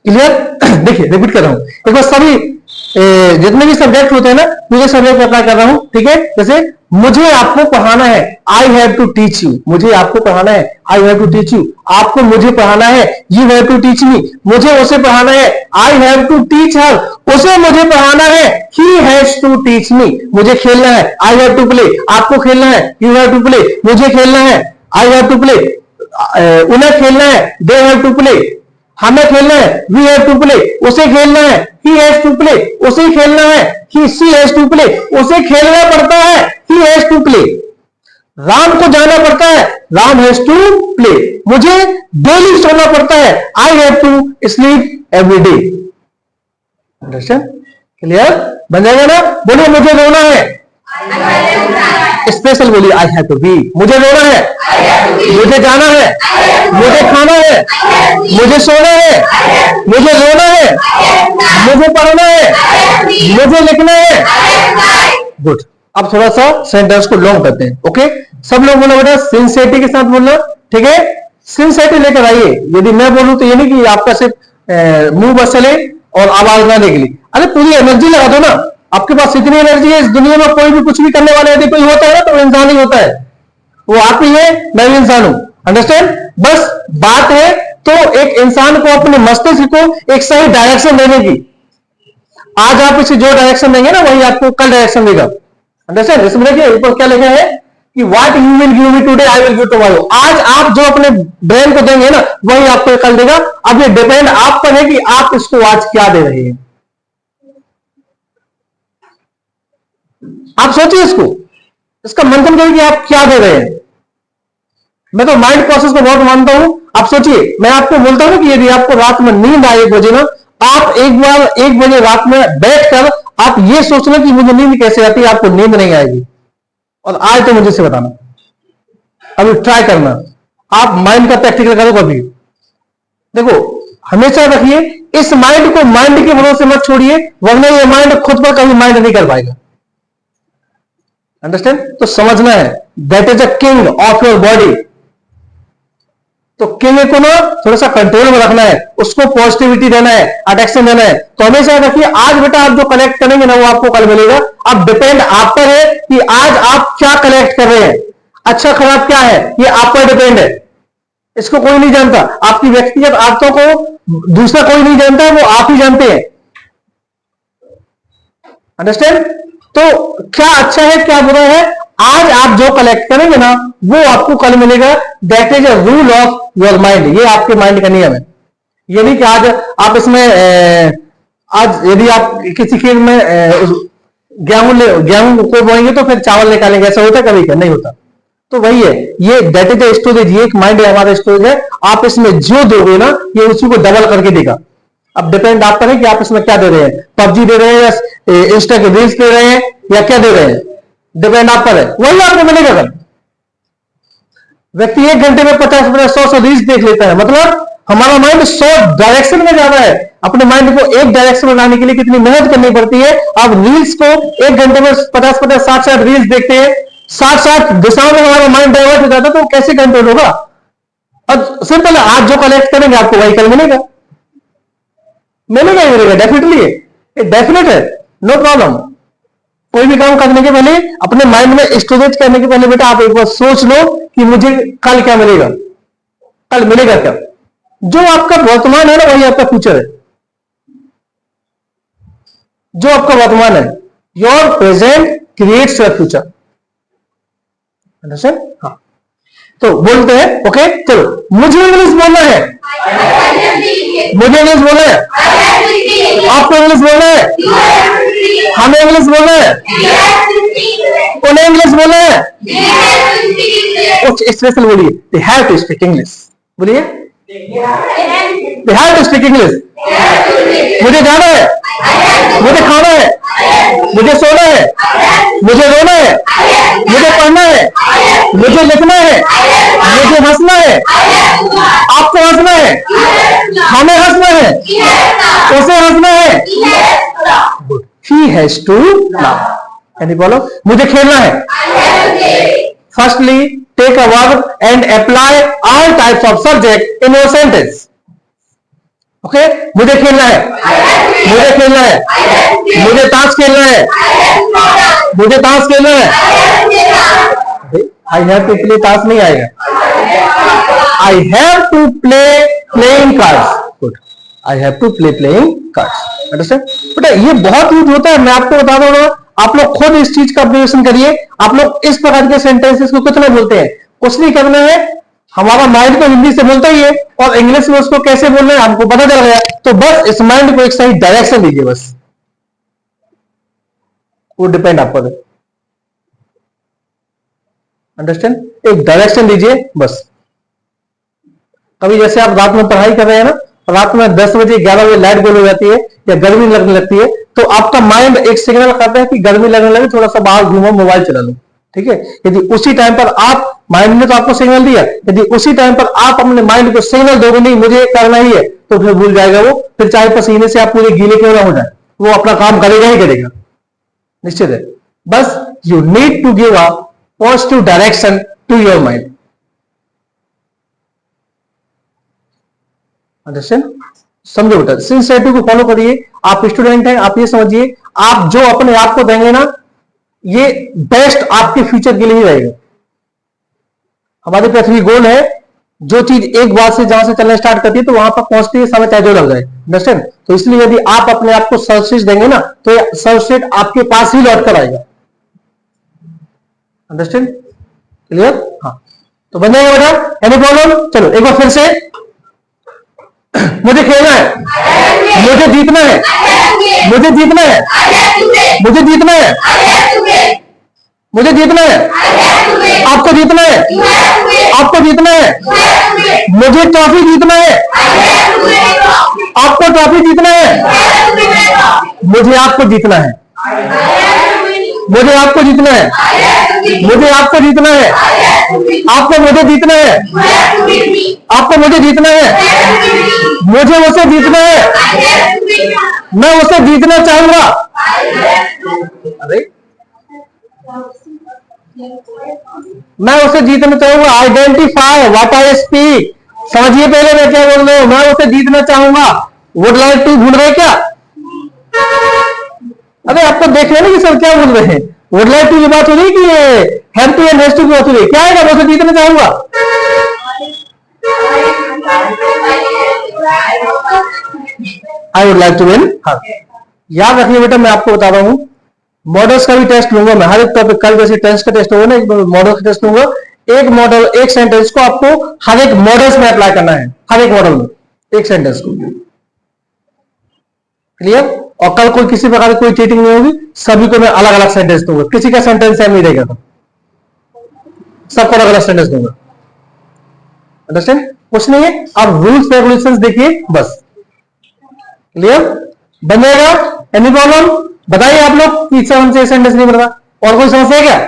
Clear? देखिए, रिपीट कर रहा हूं एक बार, सभी जितने भी सब्जेक्ट होते हैं ना, पूरे सब्जेक्ट अप्लाई कर रहा हूं। ठीक है, जैसे मुझे आपको पढ़ाना है, I have to teach you. मुझे आपको पढ़ाना है, I have to teach you. आपको मुझे पढ़ाना है, you have to teach me. मुझे उसे पढ़ाना है, I have to teach her. उसे मुझे पढ़ाना है, he has to teach me. मुझे खेलना है, आई हैव टू प्ले। आपको खेलना है, यू हैव टू प्ले। मुझे खेलना है, आई हैव टू प्ले। उन्हें खेलना है, दे हैव टू प्ले। हमें खेलना है, वी हैव टू प्ले। उसे खेलना है, ही हैज टू प्ले। उसे खेलना है, he she has to play. उसे खेलना पड़ता है, he has to play. Ram को जाना पड़ता है, राम हैज टू प्ले। मुझे डेली सोना पड़ता है, I have to sleep every day. Understand? Clear? बन जाएगा ना? बोलिए मुझे रोना है, स्पेशल बोलिए आई हैव टू बी। मुझे रोना है, मुझे जाना है, मुझे खाना है, मुझे सोना है, मुझे रोना है, मुझे पढ़ना है, मुझे लिखना है। गुड। अब थोड़ा सा सेंटेंस को लॉन्ग करते हैं। ओके, सब लोग बोलो बेटा सिंसियरिटी के साथ बोलना, ठीक है? सिंसियरिटी लेकर आइए। यदि मैं बोलूं तो ये नहीं कि आपका सिर्फ मुंह बस चले और आवाज ना निकली। अरे पूरी एनर्जी लगा दो ना। आपके पास इतनी एनर्जी है, इस दुनिया में कोई भी कुछ भी करने वाला यदि कोई होता है ना तो इंसान ही होता है। वो आप ही है, मैं भी इंसान हूं। अंडरस्टैंड? बस बात है तो एक इंसान को अपने मस्तिष्क को एक सही डायरेक्शन देने की। आज आप इसे जो डायरेक्शन देंगे ना वही आपको कल डायरेक्शन देगा। अंडरस्टैंड? इसमें देखिए ऊपर क्या लिखा है कि what you will give me today I will give tomorrow. आज आप जो अपने ब्रेन को देंगे ना वही आपको कल देगा। अब ये डिपेंड आप पर है कि आप इसको आज क्या दे रहे हैं। आप सोचिए इसको, इसका मंथन करिए कि आप क्या दे रहे हैं। मैं तो माइंड प्रोसेस को बहुत मानता हूं। आप सोचिए, मैं आपको बोलता हूं कि यदि आपको रात में नींद आए 1 बजे ना, आप एक बार 1 बजे रात में बैठकर आप ये सोचना कि मुझे नींद कैसे आती है, आपको नींद नहीं आएगी। और आज तो मुझे से बताना, अभी ट्राई करना, आप माइंड का प्रैक्टिकल करो कभी। देखो हमेशा रखिए इस माइंड को, माइंड के भरोसे मत छोड़िए, वरना ये माइंड खुद पर कभी माइंड नहीं कर पाएगा। अंडरस्टैंड? तो समझना है that is a king of your body. तो किंग को ना थोड़ा सा कंट्रोल में रखना है, उसको पॉजिटिविटी देना है, अट्रैक्शन देना है। तो हमेशा रखिए आज बेटा आप जो कलेक्ट करेंगे ना वो आपको कल मिलेगा। अब डिपेंड आप पर है कि आज आप क्या कलेक्ट कर रहे हैं, अच्छा खराब क्या है, ये आप पर डिपेंड है। इसको कोई नहीं जानता। आपकी व्यक्तिगत आदतों को दूसरा कोई नहीं जानता, वो आप ही जानते हैं। अंडरस्टैंड? तो क्या अच्छा है क्या बुरा है, आज आप जो कलेक्ट करेंगे ना वो आपको कल मिलेगा। That is a rule of your mind. ये आपके माइंड का नियम है। ये नहीं कि आज आप इसमें आज यदि आप किसी खेत में गेहूं को बोएंगे तो फिर चावल निकालेंगे, ऐसा होता है कभी? नहीं होता। तो वही है, ये दैट इज अ स्टोरेज। ये एक माइंड है, हमारा स्टोरेज है। आप इसमें जो दोगे ना ये उसी को डबल करके देगा। अब डिपेंड आप पर है कि आप इसमें क्या दे रहे हैं, पबजी दे रहे हैं या इंस्टा के रील्स दे रहे हैं या क्या दे रहे हैं, डिपेंड आप पर है, वही आपको मिलेगा। कल व्यक्ति 1 घंटे में 50-100 रील्स देख लेता है, मतलब हमारा माइंड 100 डायरेक्शन में जा रहा है। अपने माइंड को एक डायरेक्शन में लाने के लिए कितनी मेहनत करनी पड़ती है। अब रील्स को 1 घंटे में 50-50 60-60 रील्स देखते हैं, 60-60 दिशाओं में हमारा माइंड डाइवर्ट हो जाता है, तो कैसे कंट्रोल होगा? अब सिंपल है, आज जो कलेक्ट करेंगे आपको वही कल मिलेगा। मिलेगा ही मिलेगा, डेफिनेटली ये डेफिनेट है, नो प्रॉब्लम। कोई भी काम करने के पहले अपने माइंड में स्टोरेज करने के पहले बेटा आप एक बार सोच लो कि मुझे कल क्या मिलेगा, कल मिलेगा क्या। जो आपका वर्तमान है ना वही आपका फ्यूचर है। जो आपका वर्तमान है, your present creates your future. Understand? हाँ, तो बोलते हैं। ओके चलो, मुझे इंग्लिश बोलना है, मुझे इंग्लिश बोलना है, आपको इंग्लिश बोलना है, हमें इंग्लिश बोलना है, उन्हें इंग्लिश बोलना है। कुछ स्पेशल बोलिए, they have to speak English. बोलिए they have to speak English. मुझे जाना है, मुझे खाना है, मुझे सोना है, मुझे रोना है, मुझे पढ़ना है, मुझे लिखना है, मुझे हंसना है, आपको हंसना है, हमें हंसना है, उसे हंसना है। He has to laugh। यानी बोलो मुझे खेलना है। Firstly, take a verb and apply all types of subject in your sentence। Okay, मुझे खेलना है, मुझे खेलना है, मुझे ताश खेलना है, मुझे ताश खेलना है। आई हैव टू प्ले ताश नहीं आएगा, I have to play playing cards. Good, I have to play playing cards. Understand बेटा? ये बहुत यूज होता है, मैं आपको बता दूं ना, आप लोग खुद इस चीज का ऑब्जर्वेशन करिए। आप लोग इस प्रकार के सेंटेंसेस को कितना बोलते हैं? कुछ नहीं करना है, हमारा माइंड तो हिंदी से बोलता ही है और इंग्लिश में उसको कैसे बोलना है हमको पता चल गया। तो बस इस माइंड को एक सही डायरेक्शन दीजिए, बस वो डिपेंड आप पर है। अंडरस्टैंड, एक डायरेक्शन दीजिए बस। कभी जैसे आप रात में पढ़ाई कर रहे हैं ना, रात में 10 बजे 11 बजे लाइट गोल हो जाती है या गर्मी लगने लगती है, तो आपका माइंड एक सिग्नल करता है कि गर्मी लगने लगे, थोड़ा सा बाहर घूमो, मोबाइल चला लो, ठीक है। यदि उसी टाइम पर आप, माइंड ने तो आपको सिग्नल दिया, यदि उसी टाइम पर आप अपने माइंड को सिग्नल दोगे नहीं मुझे ये करना ही है, तो फिर भूल जाएगा वो, फिर चाहे पसीने से आप पूरे गीले क्यों ना हो जाए, वो अपना काम करेगा ही करेगा, निश्चित है। बस you need to give a positive direction to your mind, understand. समझो बेटा, सिंसियरिटी को फॉलो करिए। आप स्टूडेंट हैं, आप ये समझिए, आप जो अपने आप को देंगे ना, ये बेस्ट आपके फ्यूचर के लिए ही रहेगा। हमारी पृथ्वी गोल है, जो चीज एक बार से जहां से चलना स्टार्ट करती है तो वहां पर पहुंचती है समय चाहे जो लग जाए, अंडरस्टैंड। तो इसलिए यदि आप अपने आप को सर्वश्रेष्ठ देंगे ना, तो सर्वश्रेष्ठ आपके पास ही लौट कर आएगा, अंडरस्टैंड, क्लियर। हाँ, तो बन जाएगा बेटा, एनी प्रॉब्लम। चलो एक बार फिर से, मुझे खेलना है, मुझे जीतना है, मुझे जीतना है, मुझे जीतना है, मुझे जीतना है, आपको जीतना है, आपको जीतना है, मुझे ट्रॉफी जीतना है, आपको ट्रॉफी जीतना है, मुझे आपको जीतना है, मुझे आपको जीतना है, मुझे आपको जीतना है, आपको मुझे जीतना है, आपको मुझे जीतना है, मुझे उसे जीतना है, मैं उसे जीतना चाहूंगा। अरे मैं उसे जीतना चाहूंगा, आइडेंटिफाई व्हाट आई स्पीक। समझिए पहले मैं क्या बोल रहा हूं, मैं उसे जीतना चाहूंगा। वुड लाइक टू भूल रहे क्या? अरे आपको देख लेना कि सर क्या बोल रहे हैं। वुड लाइक टू की बात हो रही कि have to and has to की बात हो रही, क्या है मैं उसे जीतना चाहूंगा। I would like to win. हाँ, याद रखिए बेटा, मैं आपको बता रहा हूं, मॉडल्स का भी टेस्ट लूंगा मैं हर एक टॉपिक। कल जैसे टेंस का टेस्ट होगा ना, एक मॉडल का टेस्ट लूंगा। एक मॉडल, एक सेंटेंस को आपको हर एक मॉडल्स में अप्लाई करना है, हर एक मॉडल में एक सेंटेंस को, क्लियर। और कल कोई किसी प्रकार की कोई चीटिंग नहीं होगी, सभी को मैं अलग अलग सेंटेंस दूंगा, किसी का सेंटेंस सेम नहीं रहेगा, तो सबको अलग अलग सेंटेंस दूंगा, अंडरस्टैंड। कुछ नहीं है, आप रूल्स रेगुलेशंस देखिए बस, क्लियर बन जाएगा। एनी प्रॉब्लम बताइए आप लोग, तीसरा हमसे सेंटेंस नहीं बन रहा, और कोई समस्या है क्या?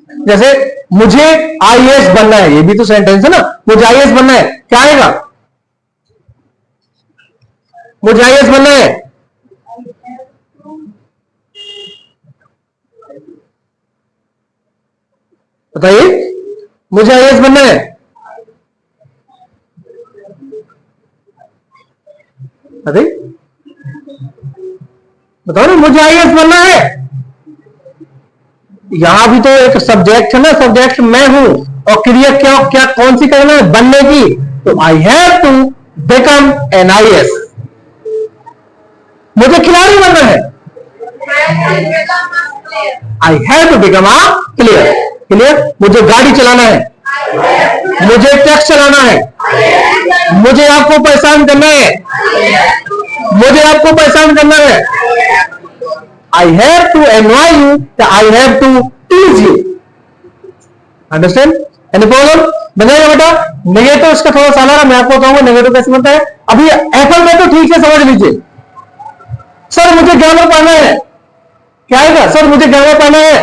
जैसे मुझे आईएएस बनना है, ये भी तो सेंटेंस है ना, मुझे आईएएस बनना है, क्या आएगा? मुझे आईएएस बनना है, बताइए, मुझे आईएएस बनना है, अरे बताओ ना, मुझे आईएएस बनना है। यहां भी तो एक सब्जेक्ट है ना, सब्जेक्ट मैं हूं, और क्रिया क्या क्या कौन सी करना है? बनने की। तो I have to become an IAS, मुझे खिलाड़ी बनना है, I have to become a player, clear. मुझे गाड़ी चलाना है, मुझे टैक्स चलाना है, मुझे आपको परेशान करना है, मुझे आपको परेशान करना है, I have to annoy you, I have to tease you, understand? Any problem? बनेगा बेटा। नेगेटिव इसका थोड़ा सा अलग है, मैं आपको बताऊंगा नेगेटिव कैसे बनता है। अभी एप्पल में तो ठीक से समझ लीजिए। सर मुझे ग्रामर पढ़ना है, क्या आएगा? सर मुझे ग्रामर पढ़ना है,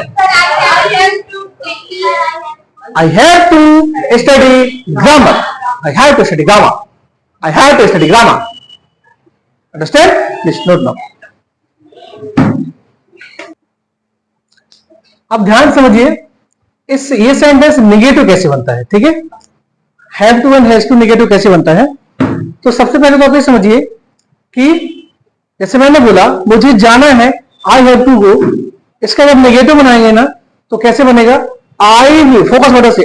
I have to study grammar, I have to study grammar, I have to study grammar, understand? Please note now. अब ध्यान समझिए, इस ये सेंटेंस नेगेटिव कैसे बनता है, ठीक है। Have to and has to negative कैसे बनता है, तो सबसे पहले तो आप ये समझिए कि जैसे मैंने बोला मुझे जाना है, आई हैव टू गो, इसका जब नेगेटिव बनाएंगे ना तो कैसे बनेगा? आई वी, फोकस बटन से,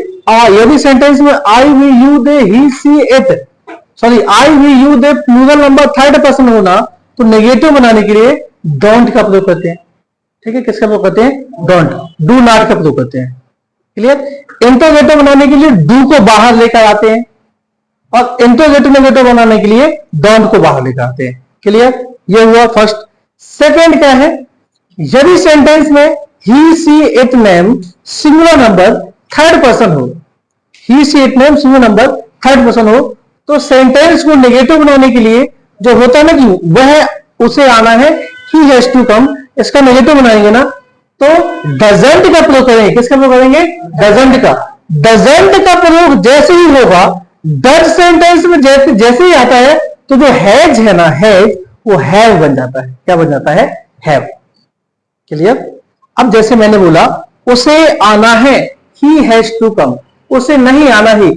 यदि सेंटेंस में I we you they he she it, sorry I we you they plural number third person होना, तो नेगेटिव बनाने के लिए डोंट का प्रयोग करते हैं, ठीक है। किसका प्रयोग करते हैं? डोंट, डू नॉट का प्रयोग करते हैं, क्लियर। इंटरोगेटिव बनाने के लिए डू को बाहर लेकर आते हैं, और इंटरोगेटिव नेगेटिव बनाने के लिए डोंट को बाहर लेकर आते हैं, क्लियर। ये हुआ फर्स्ट। सेकेंड क्या है? यदि सेंटेंस में he she it name singular number third person हो, he she it name singular number third person हो, तो सेंटेंस को नेगेटिव बनाने के लिए जो होता है ना कि वह उसे आना है ही हैज टू कम, इसका नेगेटिव बनाएंगे ना तो डजंट का प्रयोग करेंगे। किसका प्रयोग करेंगे? डजंट का। डजंट का प्रयोग जैसे ही होगा डज सेंटेंस में जैसे ही आता है तो जो हैज है ना, हैज वो हैव बन जाता है। क्या बन जाता है? हैव। क्लियर? अब जैसे मैंने बोला उसे आना है ही हैज टू कम, उसे नहीं आना he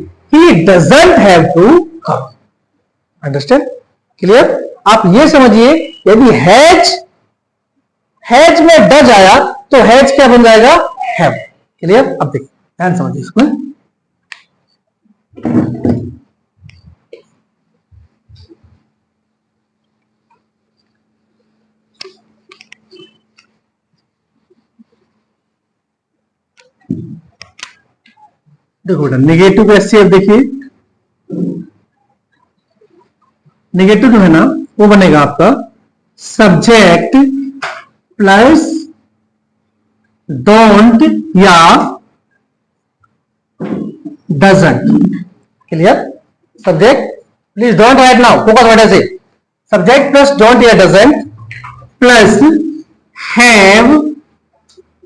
doesn't have to come. Understand? Clear? आप ये समझिए यदि हैज में डज आया तो हैज क्या बन जाएगा? हैव। क्लियर? अब देखिए ध्यान समझिए इसमें। देखो बेटा नेगेटिव का एचसीएफ देखिए, नेगेटिव जो है ना वो बनेगा आपका सब्जेक्ट प्लस डोंट या doesn't. Clear? Subject please don't write now, focus what I से। सब्जेक्ट प्लस डोंट या doesn't plus have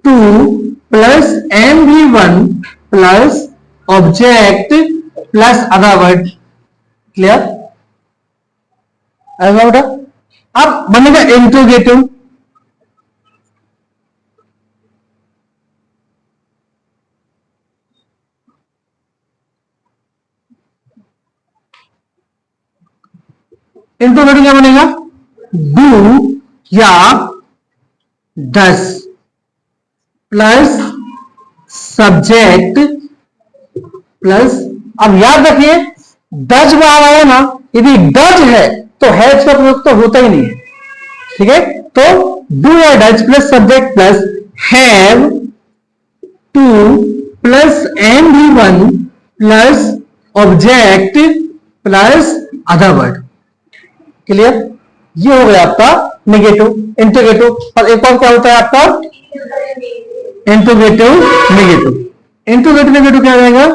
to plus MV1 plus object plus other word. Clear? आएगा बेटा? अब बनेगा इंट्रोगेटिव। इंट्रोगेटिव क्या बनेगा? डू या डस प्लस सब्जेक्ट प्लस, अब याद रखिए डज में आ रहा है ना, यदि डज है तो हैज का प्रयोग तो होता ही नहीं है। ठीक है? तो डू या does plus subject plus have to plus MV1 plus object plus other word. Clear? ये हो गया आपका नेगेटिव। इंट्रोगेटिव और एक और क्या होता है आपका? Interrogative negative. इंट्रोगेटिव नेगेटिव क्या रहेगा?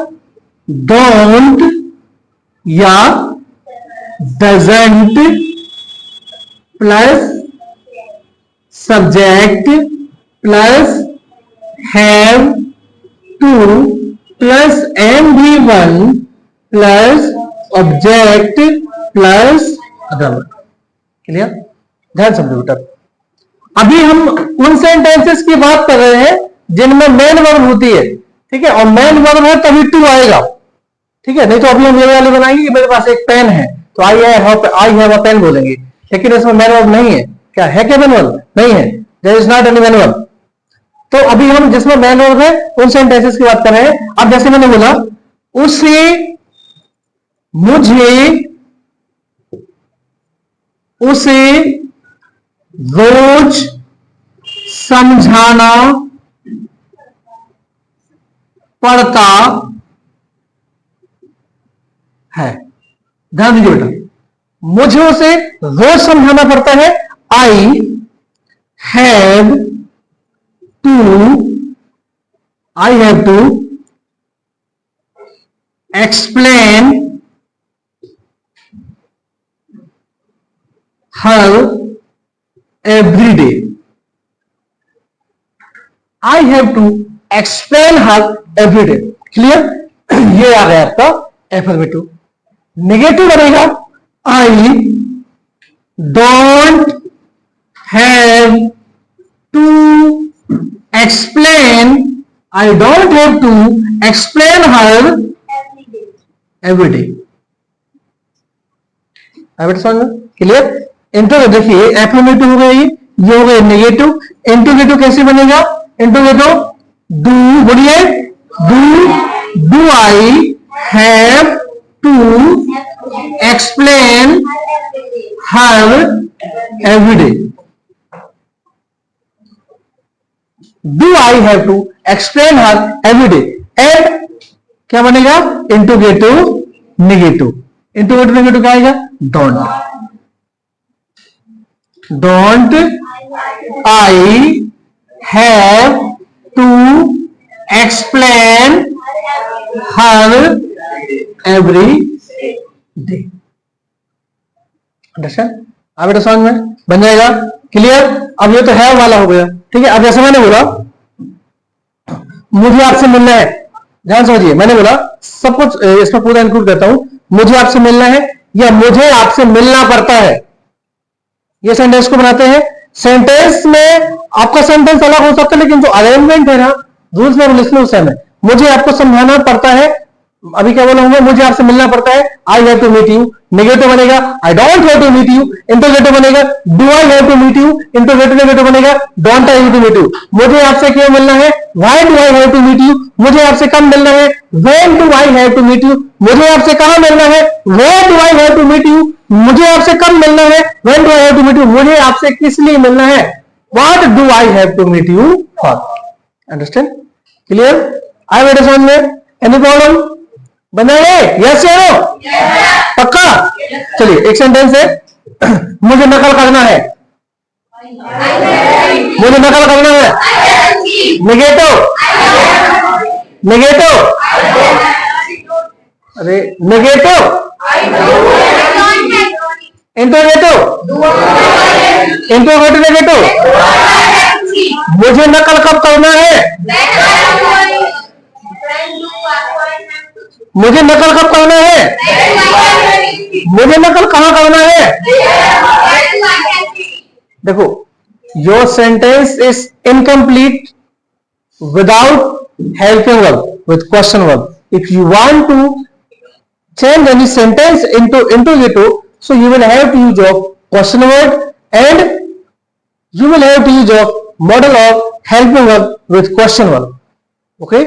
डोंट या doesn't plus subject plus have to plus MV1 plus object plus other word. Clear? ध्यान समझो बेटा। अभी हम उन सेंटेंसेस की बात कर रहे हैं जिनमें मेन वर्ब होती है। ठीक है? और मेन वर्ब है तभी टू आएगा। ठीक है? नहीं तो अभी हम ये वाले बनाएंगे कि मेरे पास एक पेन है तो आई हैव अ पेन बोलेंगे, लेकिन इसमें मेन वर्ब नहीं है। क्या है? क्या मेन वर्ब नहीं है? There is not any main verb. तो अभी हम जिसमें मेन वर्ब है उन सेंटेंसेस की बात कर रहे हैं। अब जैसे मैंने बोला उसे, मुझे, उसे रोज समझाना पड़ता है। ध्यान दीजिए बेटा, मुझे उसे रोज समझाना पड़ता है। I have to explain her every day. I have to explain her every day. Clear? ये आ गया आपका एफर्मेटिव। नेगेटिव बनेगा I don't have to explain, I don't have to explain her every day. समझ में? क्लियर? इंट्रोगेटिव देखिए affirmative हो गया, ये हो गया नेगेटिव। इंट्रोगेटिव कैसे बनेगा? इंट्रोगेटिव डू, बोलिए do I have to explain her every day. Do I have to explain her every day. And क्या बनेगा? Interrogative negative. इंट्रोगेटिव नेगेटिव क्या आएगा? Don't I have to explain her every day. Understand? आप बेटा समझ में बन जाएगा? क्लियर? अब ये तो है वाला हो गया, ठीक है। अब जैसे मैंने बोला मुझे आपसे मिलना है, ध्यान समझिए, मैंने बोला सब कुछ इसमें पूरा इंक्लूड करता हूं, मुझे आपसे मिलना है या मुझे आपसे मिलना पड़ता है, ये सेंटेंस को बनाते हैं। सेंटेंस में आपका सेंटेंस अलग हो सकता है, लेकिन जो अरेंजमेंट है ना, रूल्स और रेगुलेशन उस समय मुझे आपको समझाना पड़ता है। अभी क्या बोलूंगा, मुझे आपसे मिलना पड़ता है, I have to meet you, negative बनेगा I don't have to meet you, interrogative बनेगा do I have to meet you, interrogative negative बनेगा don't I have to meet you. मुझे आपसे क्यों मिलना है, why do I have to meet you, मुझे आपसे कब मिलना है, when do I have to meet you, मुझे आपसे कहां मिलना है, where do I have to meet you, मुझे आपसे कब मिलना है, when do I have to meet you, मुझे आपसे किस लिए मिलना है, what do I have to meet you for. Understand? Clear? आई बेटा समझ में? Any problem? बनाए? यस या नो? पक्का? चलिए एक सेंटेंस है, मुझे नकल करना है, मुझे नकल करना है, नेगेटिव, नेगेटिव, अरे नेगेटिव, इंटरोगेटिव, इंटरोगेटिव नेगेटिव, मुझे नकल कब करना है, मुझे नकल कब करना है, मुझे नकल कहां करना है। देखो, your sentence is incomplete without helping verb with question verb. If you want to change any sentence into interrogative, so you will have to use of question word and you will have to use of model of helping verb with question verb. Okay?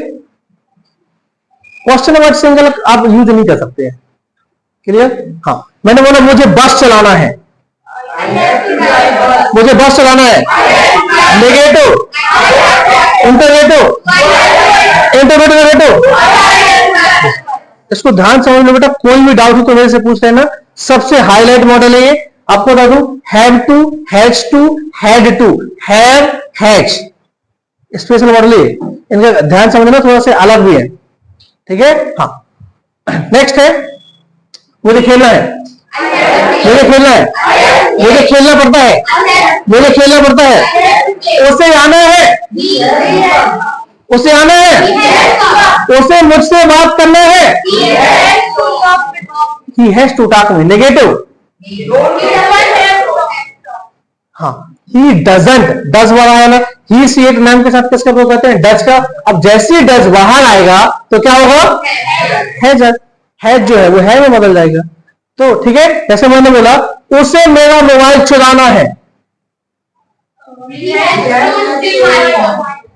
Question word single आप use नहीं कर सकते हैं। Clear? हाँ, मैंने बोला मुझे बस चलाना है, मुझे बस चलाना है, नेगेटिव, इंटरोगेटिव, इंटरोगेटिव नेगेटिव। इसको ध्यान समझ लो बेटा, कोई भी डाउट हो तो मेरे से पूछ लेना। सबसे हाईलाइट मॉडल है ये, आपको बता दूं, have to, has to, had to, have, has, special modal है। इनका ध्यान समझना, थोड़ा सा अलग भी है, ठीक है। हाँ, नेक्स्ट है, मुझे खेलना है, मुझे खेलना है, मुझे खेलना पड़ता है, मुझे खेलना पड़ता है, उसे आना है, उसे आना है, उसे मुझसे बात करना है, he has to talk में, नेगेटिव। हाँ, he doesn't, डज वाला है ना, he सी इट नाम के साथ किसका प्रयोग करते हैं, डज का। अब जैसे ही डज बाहर आएगा तो क्या होगा, हैज, हैज जो है वो है में बदल जाएगा। तो ठीक है, जैसे मैंने बोला उसे मेरा मोबाइल चुराना है,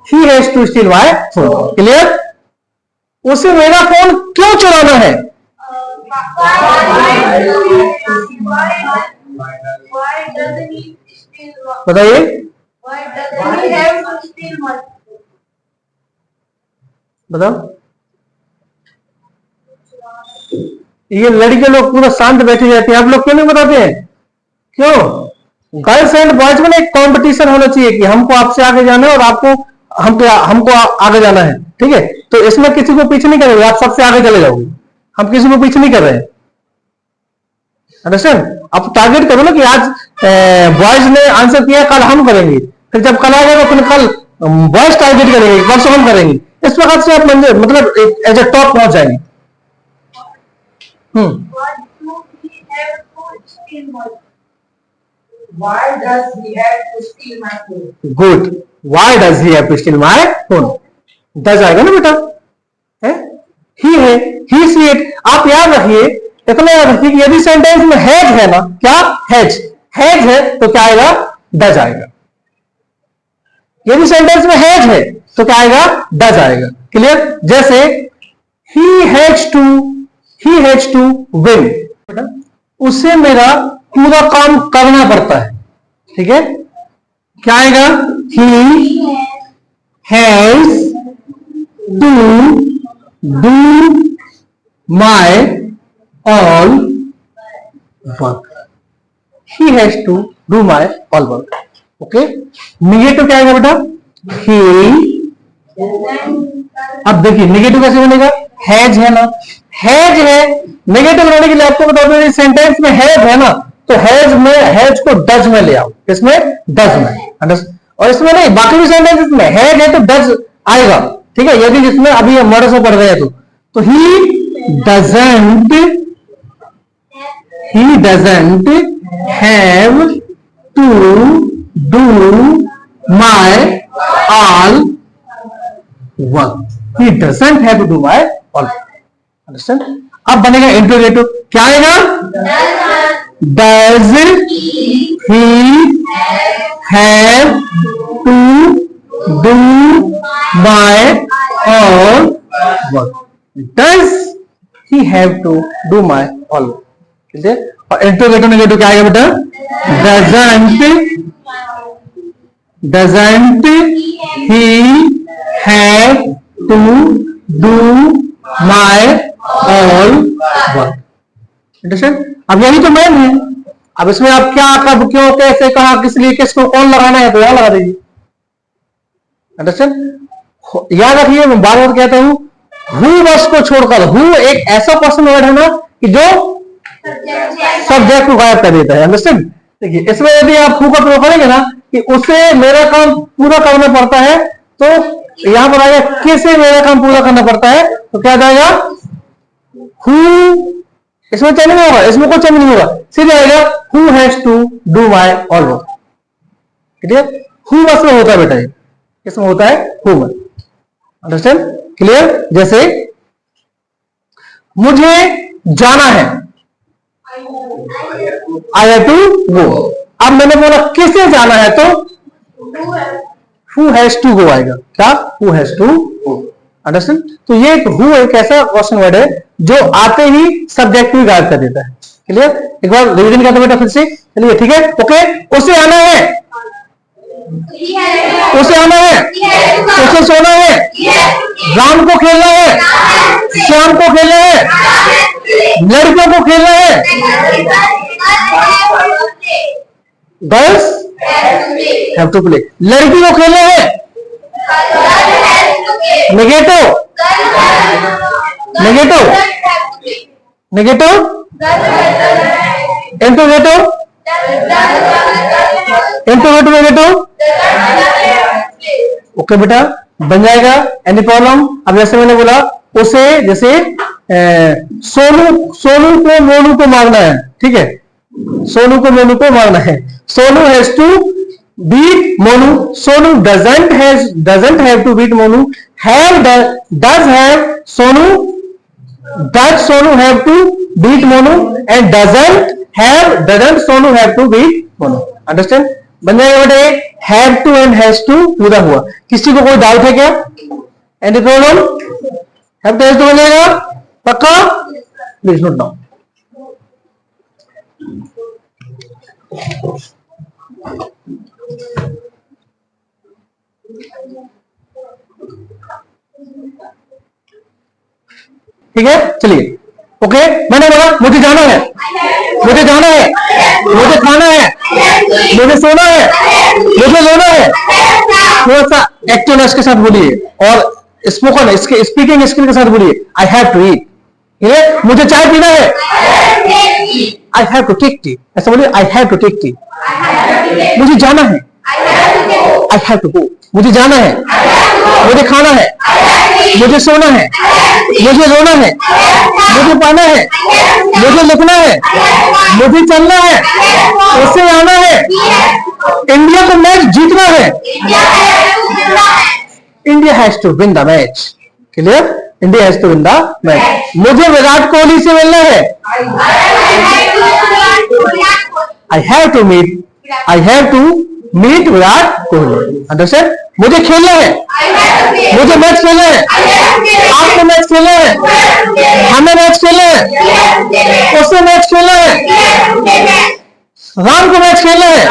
he has to steal my phone. Clear? उसे मेरा फोन क्यों चुराना है, बताइए। बताओ। ये लड़के लोग पूरा शांत बैठे रहते हैं, आप लोग क्यों नहीं बताते हैं, क्यों? गर्ल्स एंड बॉयज में एक कंपटीशन होना चाहिए कि हमको आपसे आगे जाना है और आपको हमको आगे जाना है, ठीक है। तो इसमें किसी को पीछे नहीं करेंगे, आप सबसे आगे चले जाओगे, हम किसी को पीछे नहीं कर रहे हैं। अंडरस्टैंड? आप टारगेट करो ना कि आज बॉयज ने आंसर किया, कल हम करेंगे, फिर जब कल आ जाएगा फिर कल बॉयज टारगेट करेंगे, परसों हम करेंगे। इस प्रकार से आप मतलब एज ए टॉप पहुंच जाएंगे। Why does he have to steal my phone? Good, why does he have to steal my phone, does आएगा ना बेटा, है, ही है, ही सी इट। आप याद रखिए, इतना याद रखिए कि यदि सेंटेंस में हैज है ना, क्या हैज, हैज है तो क्या आएगा, डज आएगा। यदि सेंटेंस में हैज है तो क्या आएगा, डज आएगा। क्लियर? जैसे ही हैज टू विन, उसे मेरा पूरा काम करना पड़ता है, ठीक है। क्या आएगा, he has to do my all work, he has to do my all work. Okay, negative क्या आएगा बेटा, ही अब देखिए नेगेटिव कैसे बनेगा, हैज है ना, हैज है, नेगेटिव बनाने के लिए आपको बता दो सेंटेंस में हैज है ना, तो हैज में हैज को डज में ले आओ, इसमें डज में, और इसमें नहीं, बाकी भी सेंटेंस में हैज है तो डज आएगा, ठीक है, यदि जिसमें अभी हम वर्ड से पढ़ रहे हैं तो he doesn't have to do my all work, he doesn't have to do my all, understand? अब बनेगा इंटरोगेटिव, क्या आएगा, does he have to do my all work, does he have to do my all work, ठीक है, और interrogative negative क्या आएगा बेटा, doesn't he have to do my all work, understand? अब यही तो मैन है, अब इसमें आप क्या, कब, क्यों, कैसे, कहा, किस लिए, किसको, कौन लगाना है तो यहां लगा दीजिए, अंडरस्टैंड? याद रखिए, मैं बार बार कहता हूं, हु बस को छोड़कर, हु एक ऐसा पर्सन वर्ड है ना कि जो सब्जेक्ट को गायब कर देता है, अंडरस्टैंड? देखिए इसमें यदि आप हु का प्रयोग करेंगे ना कि उसे मेरा काम पूरा करना पड़ता है, तो यहां पर आएगा किसे मेरा काम पूरा करना पड़ता है, तो क्या जाएगा, हु, इसमें चेंज नहीं होगा, इसमें कोई चेंज नहीं होगा, सीधे आएगा who has to do my all work, ठीक है, हु बस में होता है बेटा, ये इसमें होता है हु में, अंडरस्टैंड, क्लियर? जैसे मुझे जाना है, आई हैव टू गो, अब मैंने बोला किसे जाना है तो हु हैज टू गो आएगा, क्या, who has to go, understand? तो ये हु एक ऐसा क्वेश्चन वर्ड है जो आते ही सब्जेक्ट को गायब कर देता है, क्लियर? एक बार रिवीजन करते बेटा फिर से, चलिए, ठीक है, ओके, उसे आना है, उसे आना है, उसे सोना है, राम को खेलना है, श्याम को खेलना है, लड़कियों को खेलना है, गर्ल्स हैव टू प्ले, लड़की को खेलना है, negative, negative, negative, interrogative, interrogative, negative, okay बेटा, बन जाएगा, एनी प्रॉब्लम? अब जैसे मैंने बोला उसे, जैसे सोनू को मोनू को मारना है, ठीक है, सोनू को मोनू को मारना है, Sonu has to beat Monu, Sonu doesn't have to beat Monu, does Sonu have to beat Monu, and doesn't Sonu have to beat Monu, understand? बन जाएगा बेटे, have to and has to पूरा हुआ, किसी को कोई डाउट है क्या, any problem? Have to has to बन जाएगा, पक्का? प्लीज नोट डाउन, ठीक है, चलिए, ओके, मैंने बोला मुझे जाना है, मुझे जाना है, मुझे खाना है, मुझे सोना है, मुझे लेना है, थोड़ा सा एक्टिवनेस के साथ बोलिए, और स्पोकन, इसके स्पीकिंग स्किल के साथ बोलिए, आई हैव टू ईट, ठीक है, मुझे चाय पीना है, I have to take tea, ऐसा बोलिए, I have to take tea, मुझे जाना है, आई हैव टू गो, मुझे जाना है, मुझे खाना है, मुझे सोना है, मुझे रोना है, मुझे पढ़ना है, मुझे लिखना है, मुझे चलना है, उसे आना है, इंडिया को मैच जीतना है, India has to win the match, clear? India has to win the match, मुझे विराट कोहली से मिलना है, I have to meet Virat Kohli, understand? मुझे खेलना है, मुझे मैच खेलना है, आपको मैच खेलना है, हमें मैच खेलना है, उससे मैच खेलना है, राम को मैच खेलना है,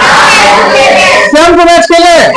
श्याम को मैच खेलना है,